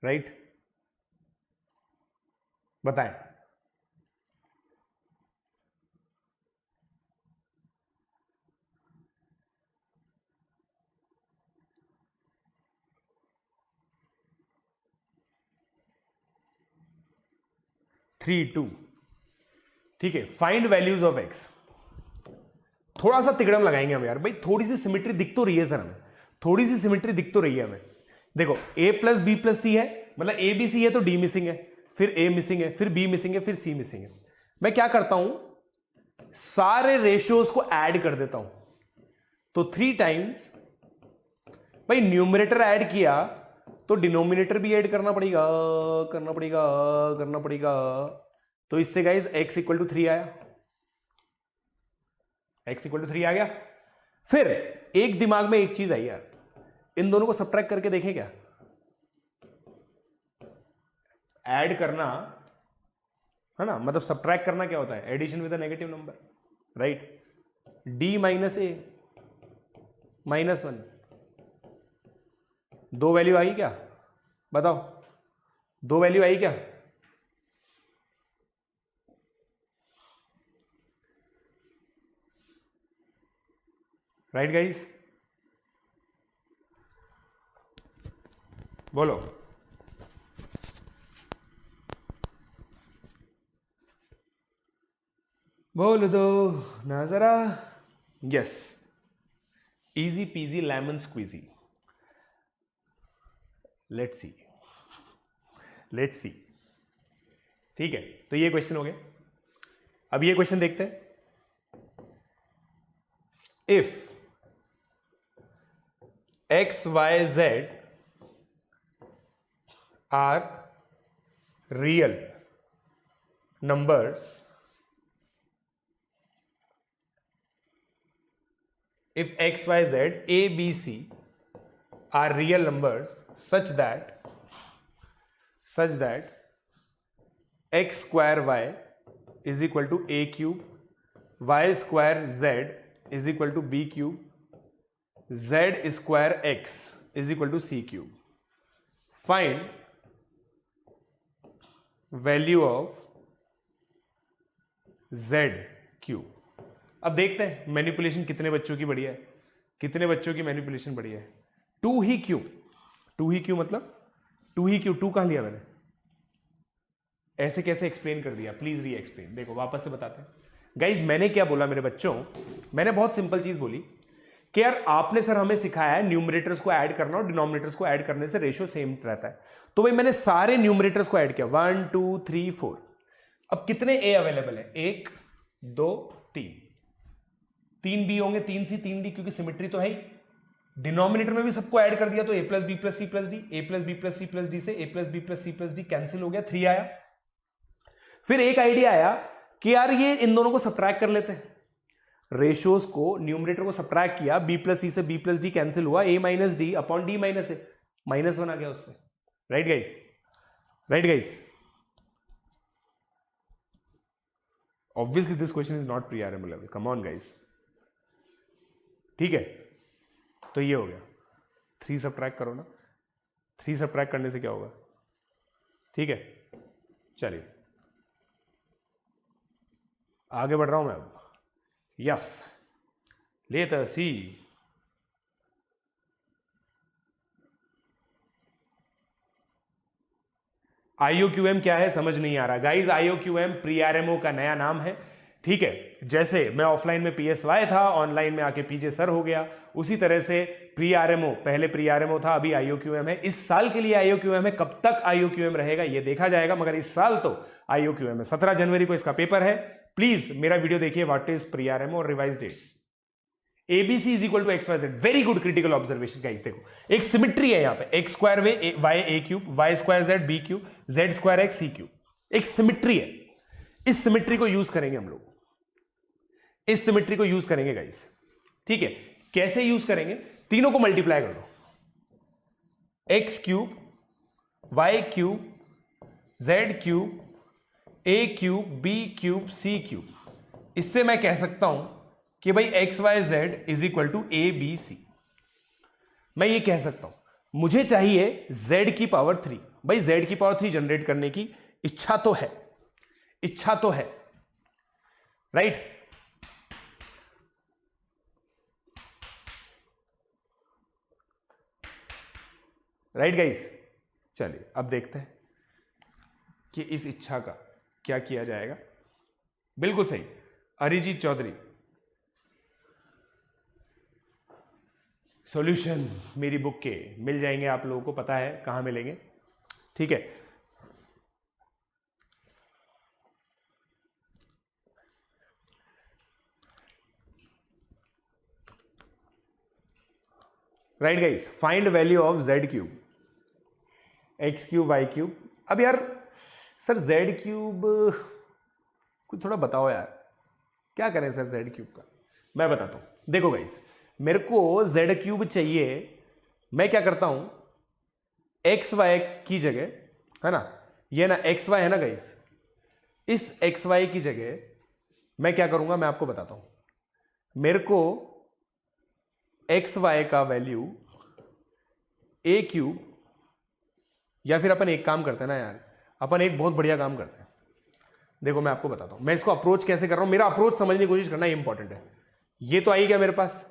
Speaker 2: राइट, बताएं। थ्री टू, ठीक है। Find values of x. थोड़ा सा तिकड़म लगाएंगे हम यार, भाई थोड़ी सी सिमिट्री दिख तो रही है सर हमें, थोड़ी सी सिमिट्री दिख तो रही है हमें। देखो a प्लस बी प्लस सी है, मतलब ए बी सी है तो डी मिसिंग है, फिर ए मिसिंग है, फिर बी मिसिंग है, फिर सी मिसिंग है। मैं क्या करता हूं, सारे रेशियोज को ऐड कर देता हूं। तो 3 टाइम्स, भाई न्यूमरेटर ऐड किया तो डिनोमिनेटर भी ऐड करना पड़ेगा, करना पड़ेगा, करना पड़ेगा। तो इससे गाइज x इक्वल टू 3 आया, x इक्वल टू 3 आ गया। फिर एक दिमाग में एक चीज आई यार, इन दोनों को सब्ट्रैक्ट करके देखें क्या। ऐड करना है ना, मतलब सब्ट्रैक्ट करना क्या होता है, addition with a negative number, right. d minus A minus 1, 2 value आई क्या, बताओ, 2 वैल्यू आई क्या। राइट गाइस, बोलो। बोल दो ना जरा। Yes, easy peasy lemon squeezy. Let's see, let's see. ठीक है, तो ये क्वेश्चन हो गया। अब ये क्वेश्चन देखते हैं। If x, y, z are real numbers, if x, y, z, a, b, c are real numbers such that x square y is equal to a cube, y square z is equal to b cube, z square x is equal to c cube. Find value of z cube. अब देखते हैं manipulation कितने बच्चों की बढ़िया है, कितने बच्चों की मैनिपुलेशन बढ़िया है। 2 ही क्यू, 2 ही क्यू मतलब 2 ही क्यू, 2 कहां लिया मैंने, ऐसे कैसे एक्सप्लेन कर दिया, प्लीज री एक्सप्लेन। देखो वापस से बताते हैं गाइज, मैंने क्या बोला मेरे बच्चों, मैंने बहुत सिंपल चीज बोली कि यार आपने सर हमें सिखाया है न्यूमरेटर्स को ऐड करना और डिनोमिनेटर्स को ऐड करने से रेशियो सेम रहता है। तो भाई मैंने सारे न्यूमरेटर्स को ऐड किया, 1 2 3 4। अब कितने ए अवेलेबल है, 1 2 3, 3 बी होंगे, 3 सी 3 डी, क्योंकि सिमेट्री तो है ही। डिनोमिनेटर में भी सबको ऐड कर दिया तो A plus B plus C plus D, A plus B plus C plus D से A plus B plus C plus D cancel हो गया, 3 आया। फिर एक आइडिया आया कि यार ये इन दोनों को सब्ट्रैक्ट कर लेते हैं, रेशियोज को, न्यूमरेटर को सब्ट्रैक्ट किया, बी प्लस सी से बी प्लस डी कैंसिल हुआ, A minus D upon D minus A, -1 आ गया उससे। Right guys, right guys. Obviously this question is not pre RMO level, come on guys. ठीक है, तो ये हो गया। 3 सब्ट्रैक्ट करो ना, 3 सब्ट्रैक्ट करने से क्या होगा, ठीक है। चलिए आगे बढ़ रहा हूं मैं अब। यस, लेटर सी। IOQM क्या है समझ नहीं आ रहा गाइज। IOQM प्री आरएमओ का नया नाम है, ठीक है। जैसे मैं ऑफलाइन में PSY था, ऑनलाइन में आके PJ सर हो गया, उसी तरह से प्री आरएमओ, पहले प्री आरएमओ था, अभी IOQM है। इस साल के लिए IOQM है, कब तक IOQM रहेगा ये देखा जाएगा, मगर इस साल तो IOQM है। 17 जनवरी को इसका पेपर है, प्लीज मेरा वीडियो देखिए व्हाट इज प्री आरएमओ और revised it. Abc is equal to x Y z, very good critical observation guys. देखो एक सिमिट्री है यहाँ पे, एक्स स्क्वायर वे y a cube, y square z b cube, z square x c cube, एक symmetry है। इस symmetry को यूज करेंगे हम लोग, इस सिमिट्री को यूज करेंगे गाइस, ठीक है। कैसे यूज करेंगे, तीनों को मल्टीप्लाई कर दो, x cube y cube z cube a cube b cube c cube. इससे मैं कह सकता हूं कि भाई x Y z is equal to a b c. मैं ये कह सकता हूं मुझे चाहिए z की पावर 3। भाई z की पावर 3 जनरेट करने की इच्छा तो है, इच्छा तो है, राइट। राइट गाइस, चलिए अब देखते हैं कि इस इच्छा का क्या किया जाएगा। बिल्कुल सही, अरिजीत चौधरी। सॉल्यूशन मेरी बुक के मिल जाएंगे, आप लोगों को पता है कहां मिलेंगे, ठीक है। Right guys, find value of z cube, x cube y cube. अब यार सर जेड क्यूब कुछ थोड़ा बताओ यार, क्या करें सर जेड क्यूब का। मैं बताता हूं, देखो गाइस मेरे को जेड क्यूब चाहिए। मैं क्या करता हूं, एक्स वाई की जगह, है ना, ये ना एक्स वाई है ना गाइस, इस एक्स वाई की जगह मैं क्या करूंगा, मैं आपको बताता हूं। मेरे को एक्स वाई का वैल्यू ए क्यूब, या फिर अपन एक काम करते हैं ना यार, अपन एक बहुत बढ़िया काम करते हैं। देखो मैं आपको बताता हूं मैं इसको अप्रोच कैसे कर रहा हूं, मेरा अप्रोच समझने की कोशिश करना इंपॉर्टेंट है। ये तो आई गया मेरे पास,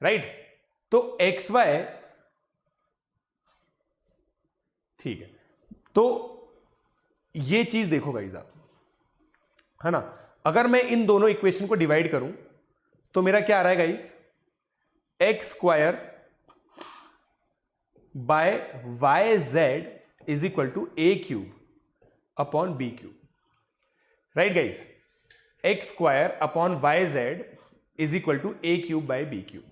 Speaker 2: राइट। तो एक्स वाई, ठीक है, तो ये चीज देखो गाइस आप, है ना, अगर मैं इन दोनों इक्वेशन को डिवाइड करूं तो मेरा क्या आ रहा है guys, x square by y z is equal to a cube upon b cube. Right guys, x square upon y z is equal to a cube by b cube.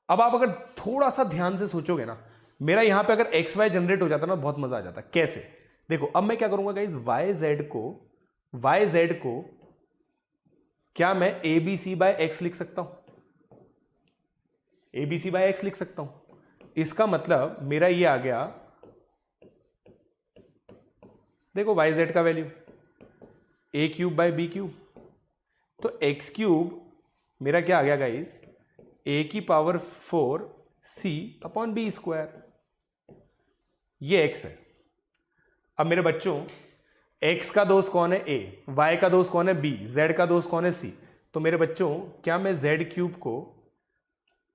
Speaker 2: अब आप अगर थोड़ा सा ध्यान से सोचोगे ना, मेरा यहां पे अगर एक्स वाई जनरेट हो जाता ना, बहुत मजा आ जाता। कैसे, देखो अब मैं क्या करूंगा गाइस, वाई जेड को क्या मैं a b c by x लिख सकता हूं, a b c by x लिख सकता हूं। इसका मतलब मेरा ये आ गया, देखो वाई जेड का value a cube by b cube, तो एक्स क्यूब मेरा क्या आ गया गाइस, ए की power 4 c upon b square. ये एक्स है। अब मेरे बच्चों एक्स का दोस्त कौन है, ए, वाई का दोस्त कौन है, बी, जेड का दोस्त कौन है, सी। तो मेरे बच्चों क्या मैं जेड क्यूब को,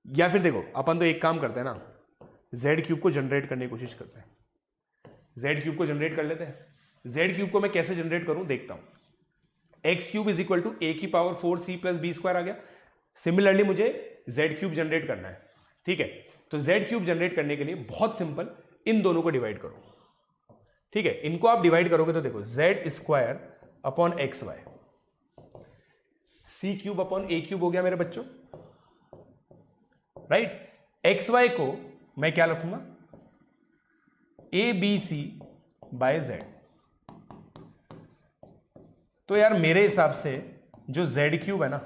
Speaker 2: या फिर देखो अपन तो एक काम करते हैं ना, जेड क्यूब को जनरेट करने की कोशिश करते हैं, जेड क्यूब को जनरेट कर लेते हैं। जेड क्यूब को मैं कैसे जनरेट करूं देखता हूं। X cube is equal to a की power 4 c plus B square आ गया। सिमिलरली मुझे जेड क्यूब जनरेट करना है, ठीक है। तो जेड क्यूब जनरेट करने के लिए बहुत सिंपल, इन दोनों को डिवाइड करो, ठीक है। इनको आप डिवाइड करोगे तो देखो z square upon x y, c cube upon a cube हो गया मेरे बच्चों, राइट। एक्स वाई को मैं क्या लिखूंगा, a b c by z. तो यार मेरे हिसाब से जो जेड क्यूब है ना,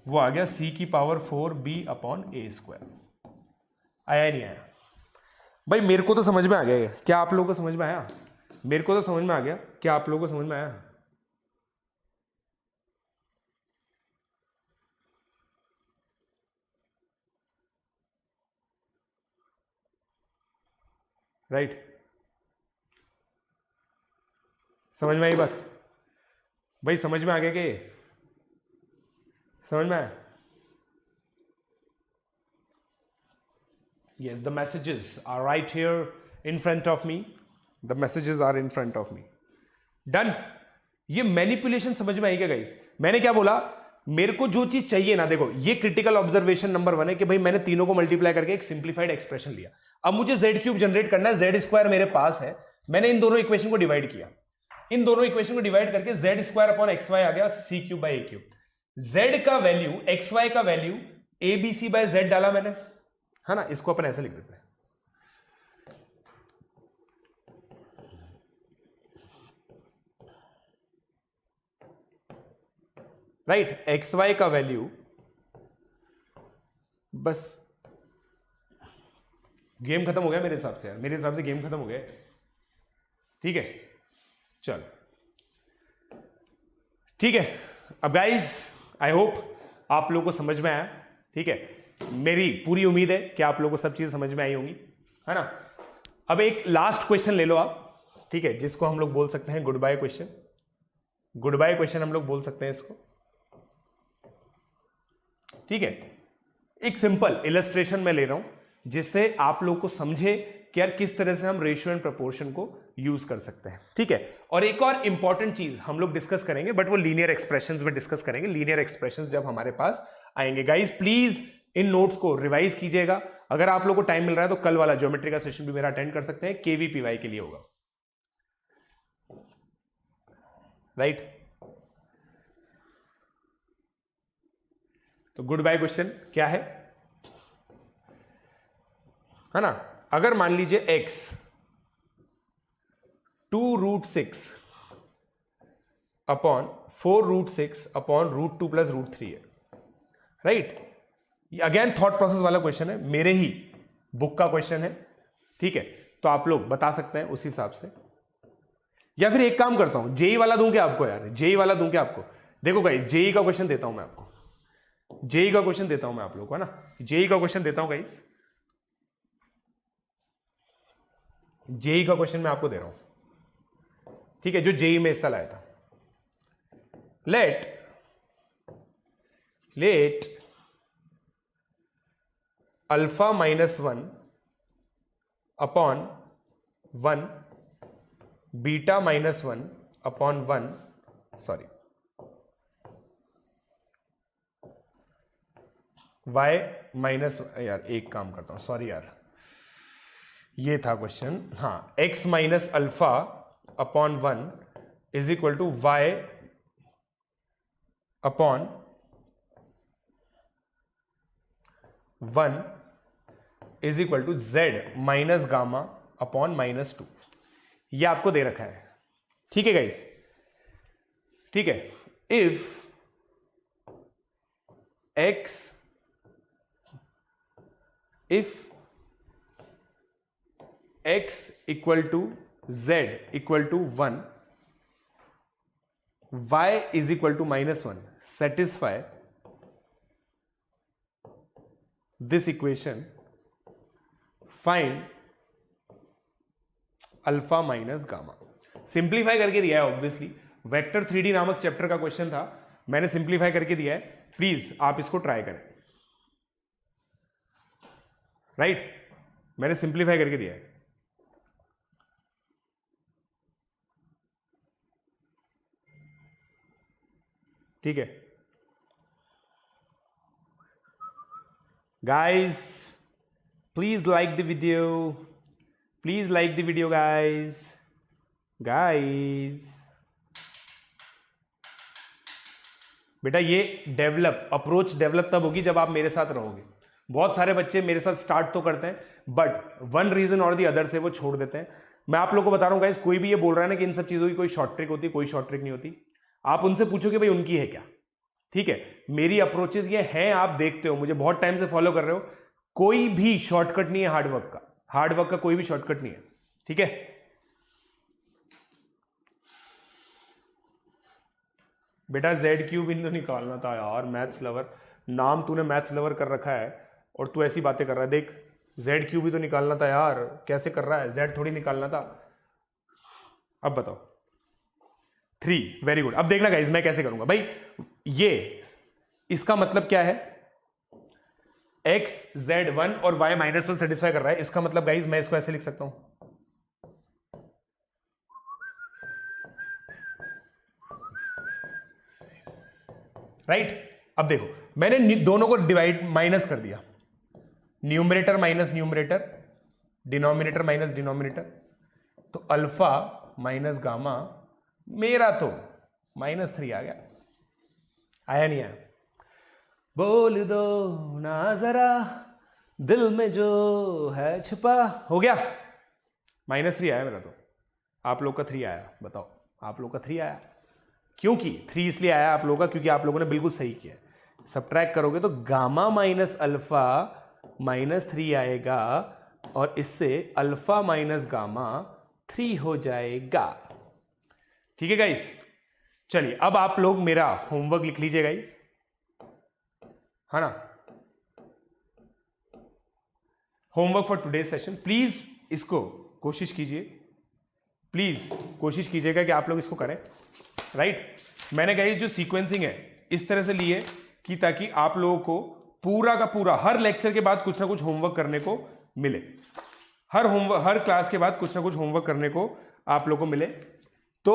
Speaker 2: वो आ गया सी की पावर 4 बी अपॉन ए स्क्वायर। आया नहीं आया भाई, मेरे को तो समझ में आ गया। क्या आप लोगों को समझ में आया, मेरे को तो समझ में आ गया, क्या आप लोगों को समझ में आया। राइट, समझ में आई बात भाई, समझ में आ गया कि समझ में आया। Yes, the messages are right here in front of me. The messages are in front of me. Done. ये मैनिपुलेशन समझ में आई क्या गाइस? मैंने क्या बोला, मेरे को जो चीज चाहिए ना, देखो ये क्रिटिकल ऑब्जर्वेशन नंबर 1 है कि भाई मैंने तीनों को मल्टीप्लाई करके एक सिंप्लीफाइड एक्सप्रेशन लिया। अब मुझे जेड क्यूब जनरेट करना है, जेड स्क्वायर मेरे पास है, मैंने इन दोनों इक्वेशन को डिवाइड किया। इन दोनों इक्वेशन को डिवाइड करके z square upon x y आ गया c cube by a cube. Z का वैल्यू एक्स वाई का value a b c by z डाला मैंने, है ना, इसको अपन ऐसे लिख देते हैं, राइट। एक्स वाई का वैल्यू, बस गेम खत्म हो गया मेरे हिसाब से यार, मेरे हिसाब से गेम खत्म हो गया। ठीक है, चल ठीक है। अब गाइस आई होप आप लोगों को समझ में आया। ठीक है, मेरी पूरी उम्मीद है कि आप लोगों को सब चीजें समझ में आई होंगी, है ना। अब एक लास्ट क्वेश्चन ले लो आप, ठीक है, जिसको हम लोग बोल सकते हैं good by question. Good by question हम लोग बोल सकते हैं इसको। ठीक है, एक सिंपल इलस्ट्रेशन में ले रहा हूं जिससे आप लोग को समझे कि यार किस तरह से हम रेशियो एंड प्रोपोर्शन को यूज कर सकते हैं। ठीक है, और एक और इंपॉर्टेंट चीज हम लोग डिस्कस करेंगे, बट वो लीनियर एक्सप्रेशंस में डिस्कस करेंगे, लीनियर एक्सप्रेशंस जब हमारे पास आएंगे। गाइस प्लीज इन नोट्स को रिवाइज कीजिएगा। अगर आप लोग को टाइम मिल रहा है तो कल वाला ज्योमेट्री का सेशन भी मेरा अटेंड कर सकते हैं, केवीपीवाई के लिए होगा, राइट। तो गुड बाय क्वेश्चन क्या है ना, अगर मान लीजिए x 2√6 अपॉन 4√6 अपॉन √2 प्लस √3 है, राइट। ये अगेन थॉट प्रोसेस वाला क्वेश्चन है, मेरे ही बुक का क्वेश्चन है। ठीक है, तो आप लोग बता सकते हैं उस हिसाब से, या फिर एक काम करता हूं, जेई वाला दूं क्या आपको यार, जेई वाला दूं क्या आपको। देखो गाइस, जेई का क्वेश्चन देता हूं मैं आपको, जेई का क्वेश्चन देता हूं मैं आप लोगों को, है ना, जेई का क्वेश्चन देता हूं गाइस, जेई का क्वेश्चन मैं आपको दे रहा हूं, ठीक है, जो जेई में इस साल आया था। Let alpha -1 upon 1 beta -1 upon 1, sorry y minus, यार एक काम करता हूं, सॉरी यार, ये था क्वेश्चन, हाँ, x minus alpha upon 1 is equal to y upon 1 is equal to z minus gamma upon -2। ये आपको दे रखा है, ठीक है गाइस, ठीक है। If x equal to z equal to 1, y is equal to -1, satisfy this equation, find alpha minus gamma. Simplify करके दिया है, ऑब्वियसली वेक्टर 3D नामक चैप्टर का क्वेश्चन था, मैंने सिंप्लीफाई करके दिया है, प्लीज आप इसको ट्राई करें, राइट, मैंने सिंप्लीफाई करके दिया है। ठीक है guys, please like the video, please like the video guys, बेटा ये अप्रोच डेवलप तब होगी जब आप मेरे साथ रहोगे। बहुत सारे बच्चे मेरे साथ स्टार्ट तो करते हैं, बट वन रीजन और दी अदर से वो छोड़ देते हैं। मैं आप लोगों को बता रहा हूं गाइस, कोई भी ये बोल रहा है ना कि इन सब चीजों की कोई शॉर्ट ट्रिक होती है, कोई शॉर्ट ट्रिक नहीं होती। आप उनसे पूछो कि भाई उनकी है क्या, ठीक है। मेरी अप्रोचेस ये हैं, आप देखते हो, मुझे बहुत टाइम से फॉलो कर रहे हो, कोई भी शॉर्टकट नहीं है हार्डवर्क का, हार्डवर्क का कोई भी शॉर्टकट नहीं है, ठीक है। बेटा जेड क्यूब इन तो निकालना था यार, मैथ्स लवर, नाम तूने मैथ्स लवर कर रखा है और तू ऐसी बातें कर रहा है। देख जेड क्यूब भी तो निकालना था यार, कैसे कर रहा है, जेड थोड़ी निकालना था। अब बताओ 3, वेरी गुड। अब देखना गाइस मैं कैसे करूंगा भाई, ये इसका मतलब क्या है, x z1 और y -1 सेटिस्फाई कर रहा है, इसका मतलब गाइस मैं इसको ऐसे लिख सकता हूं, राइट। अब देखो मैंने दोनों को डिवाइड माइनस कर दिया, numerator minus numerator, denominator minus denominator, तो अल्फा माइनस गामा मेरा तो -3 आ गया, आया नहीं आया? बोल दो ना जरा दिल में जो है छिपा, हो गया -3 आया मेरा तो। आप लोग का 3 आया, बताओ आप लोग का 3 आया? क्योंकि 3 इसलिए आया आप लोगों का क्योंकि आप लोगों ने बिल्कुल सही किया। सबट्रैक्ट करोगे तो गामा माइनस अल्फा -3 आएगा और इससे अल्फा माइनस गामा 3 हो जाएगा। ठीक है गाइस, चलिए अब आप लोग मेरा होमवर्क लिख लीजिए गाइस, है ना? Homework for today session, please इसको कोशिश कीजिए, प्लीज कोशिश कीजिएगा कि आप लोग इसको करें, राइट? मैंने गाइस जो सीक्वेंसिंग है इस तरह से ली है कि ताकि आप लोगों को पूरा का पूरा हर लेक्चर के बाद कुछ ना कुछ होमवर्क करने को मिले, हर क्लास के बाद कुछ ना कुछ होमवर्क करने को आप लोगों को मिले। तो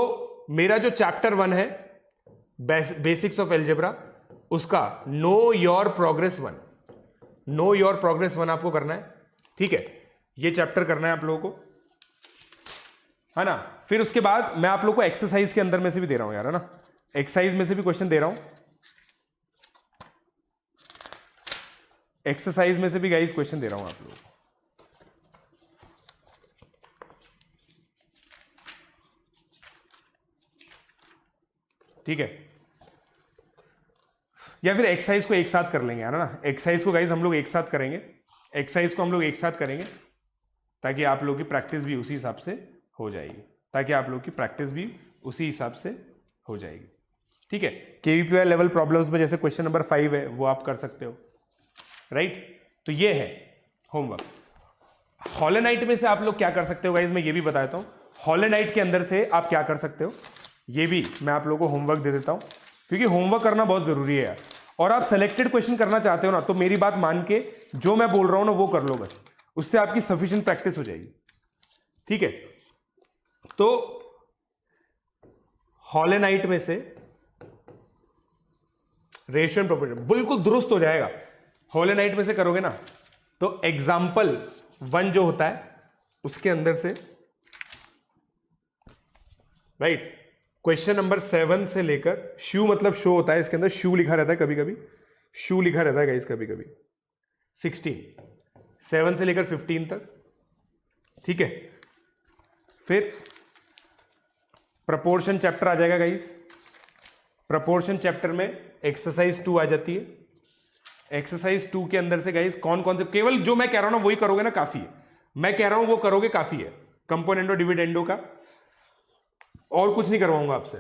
Speaker 2: मेरा जो चैप्टर 1 है बेसिक्स ऑफ एल्जेब्रा, उसका know your progress 1, know your progress 1 आपको करना है, ठीक है? ये चैप्टर करना है आप लोगों को, है ना? फिर उसके बाद मैं आप लोगों को एक्सरसाइज के अंदर में से भी दे रहा हूं यार, है ना? एक्सरसाइज में से भी क्वेश्चन दे रहा हूं, एक्सरसाइज में से भी गाइस क्वेश्चन दे रहा हूं आप लोगों को। ठीक है, या फिर एक्सरसाइज को एक साथ कर लेंगे यार, है ना? एक्सरसाइज को गाइस हम लोग एक साथ करेंगे, एक्सरसाइज को हम लोग एक साथ करेंगे ताकि आप लोगों की प्रैक्टिस भी उसी हिसाब से हो जाएगी, ताकि आप लोगों की प्रैक्टिस भी उसी हिसाब से हो जाएगी। ठीक है, केवीपीआई लेवल प्रॉब्लम्स में जैसे क्वेश्चन नंबर 5 है वो आप कर सकते हो, राइट? तो ये है होमवर्क। हॉलोनाइट में से आप लोग क्या कर सकते हो गाइस, मैं ये भी बताता हूं। हॉलोनाइट के अंदर से आप क्या कर सकते हो ये भी मैं आप लोगों को होमवर्क दे देता हूं, क्योंकि होमवर्क करना बहुत जरूरी है यार। और आप सेलेक्टेड क्वेश्चन करना चाहते हो ना, तो मेरी बात मान के जो मैं बोल रहा हूं ना वो कर लो बस, उससे आपकी सफिशिएंट प्रैक्टिस हो जाएगी। ठीक है, तो हॉलोनाइट में से रेशियो एंड प्रोपोर्शन बिल्कुल दुरुस्त हो जाएगा। हॉलोनाइट में से करोगे ना तो एग्जाम्पल 1 जो होता है उसके अंदर से, राइट, क्वेश्चन नंबर 7 से लेकर शू मतलब शो होता है, इसके अंदर शू लिखा रहता है, कभी कभी शू लिखा रहता है गाइस, कभी कभी 16 7 से लेकर 15 तक। ठीक है, फिर प्रपोर्शन चैप्टर आ जाएगा गाइस। प्रपोर्शन चैप्टर में एक्सरसाइज 2 आ जाती है। एक्सरसाइज 2 के अंदर से गाइस कौन कौन से, केवल जो मैं कह रहा हूं ना वही करोगे ना, काफी है। मैं कह रहा हूं वो करोगे काफी है, कंपोनेंडो डिविडेंडो का, और कुछ नहीं करवाऊंगा आपसे।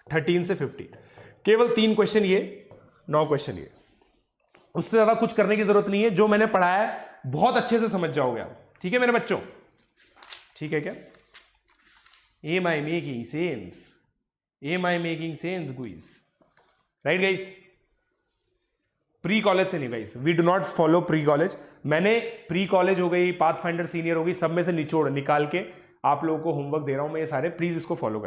Speaker 2: 13 से 15 केवल 3 क्वेश्चन ये, 9 क्वेश्चन ये, उससे ज्यादा कुछ करने की जरूरत नहीं है। जो मैंने पढ़ाया है बहुत अच्छे से समझ जाओगे आप। ठीक है मेरे बच्चों, ठीक है क्या? Am I making sense? Am I making sense, guys? Right guys? Pre college से नहीं guys, we do not follow pre college. मैंने प्री कॉलेज हो गई, पाथफाइंडर सीनियर हो गई, सब में से निचोड़ निकाल के आप लोगों को होमवर्क दे रहा हूं मैं ये सारे, प्लीज इसको फॉलो करें।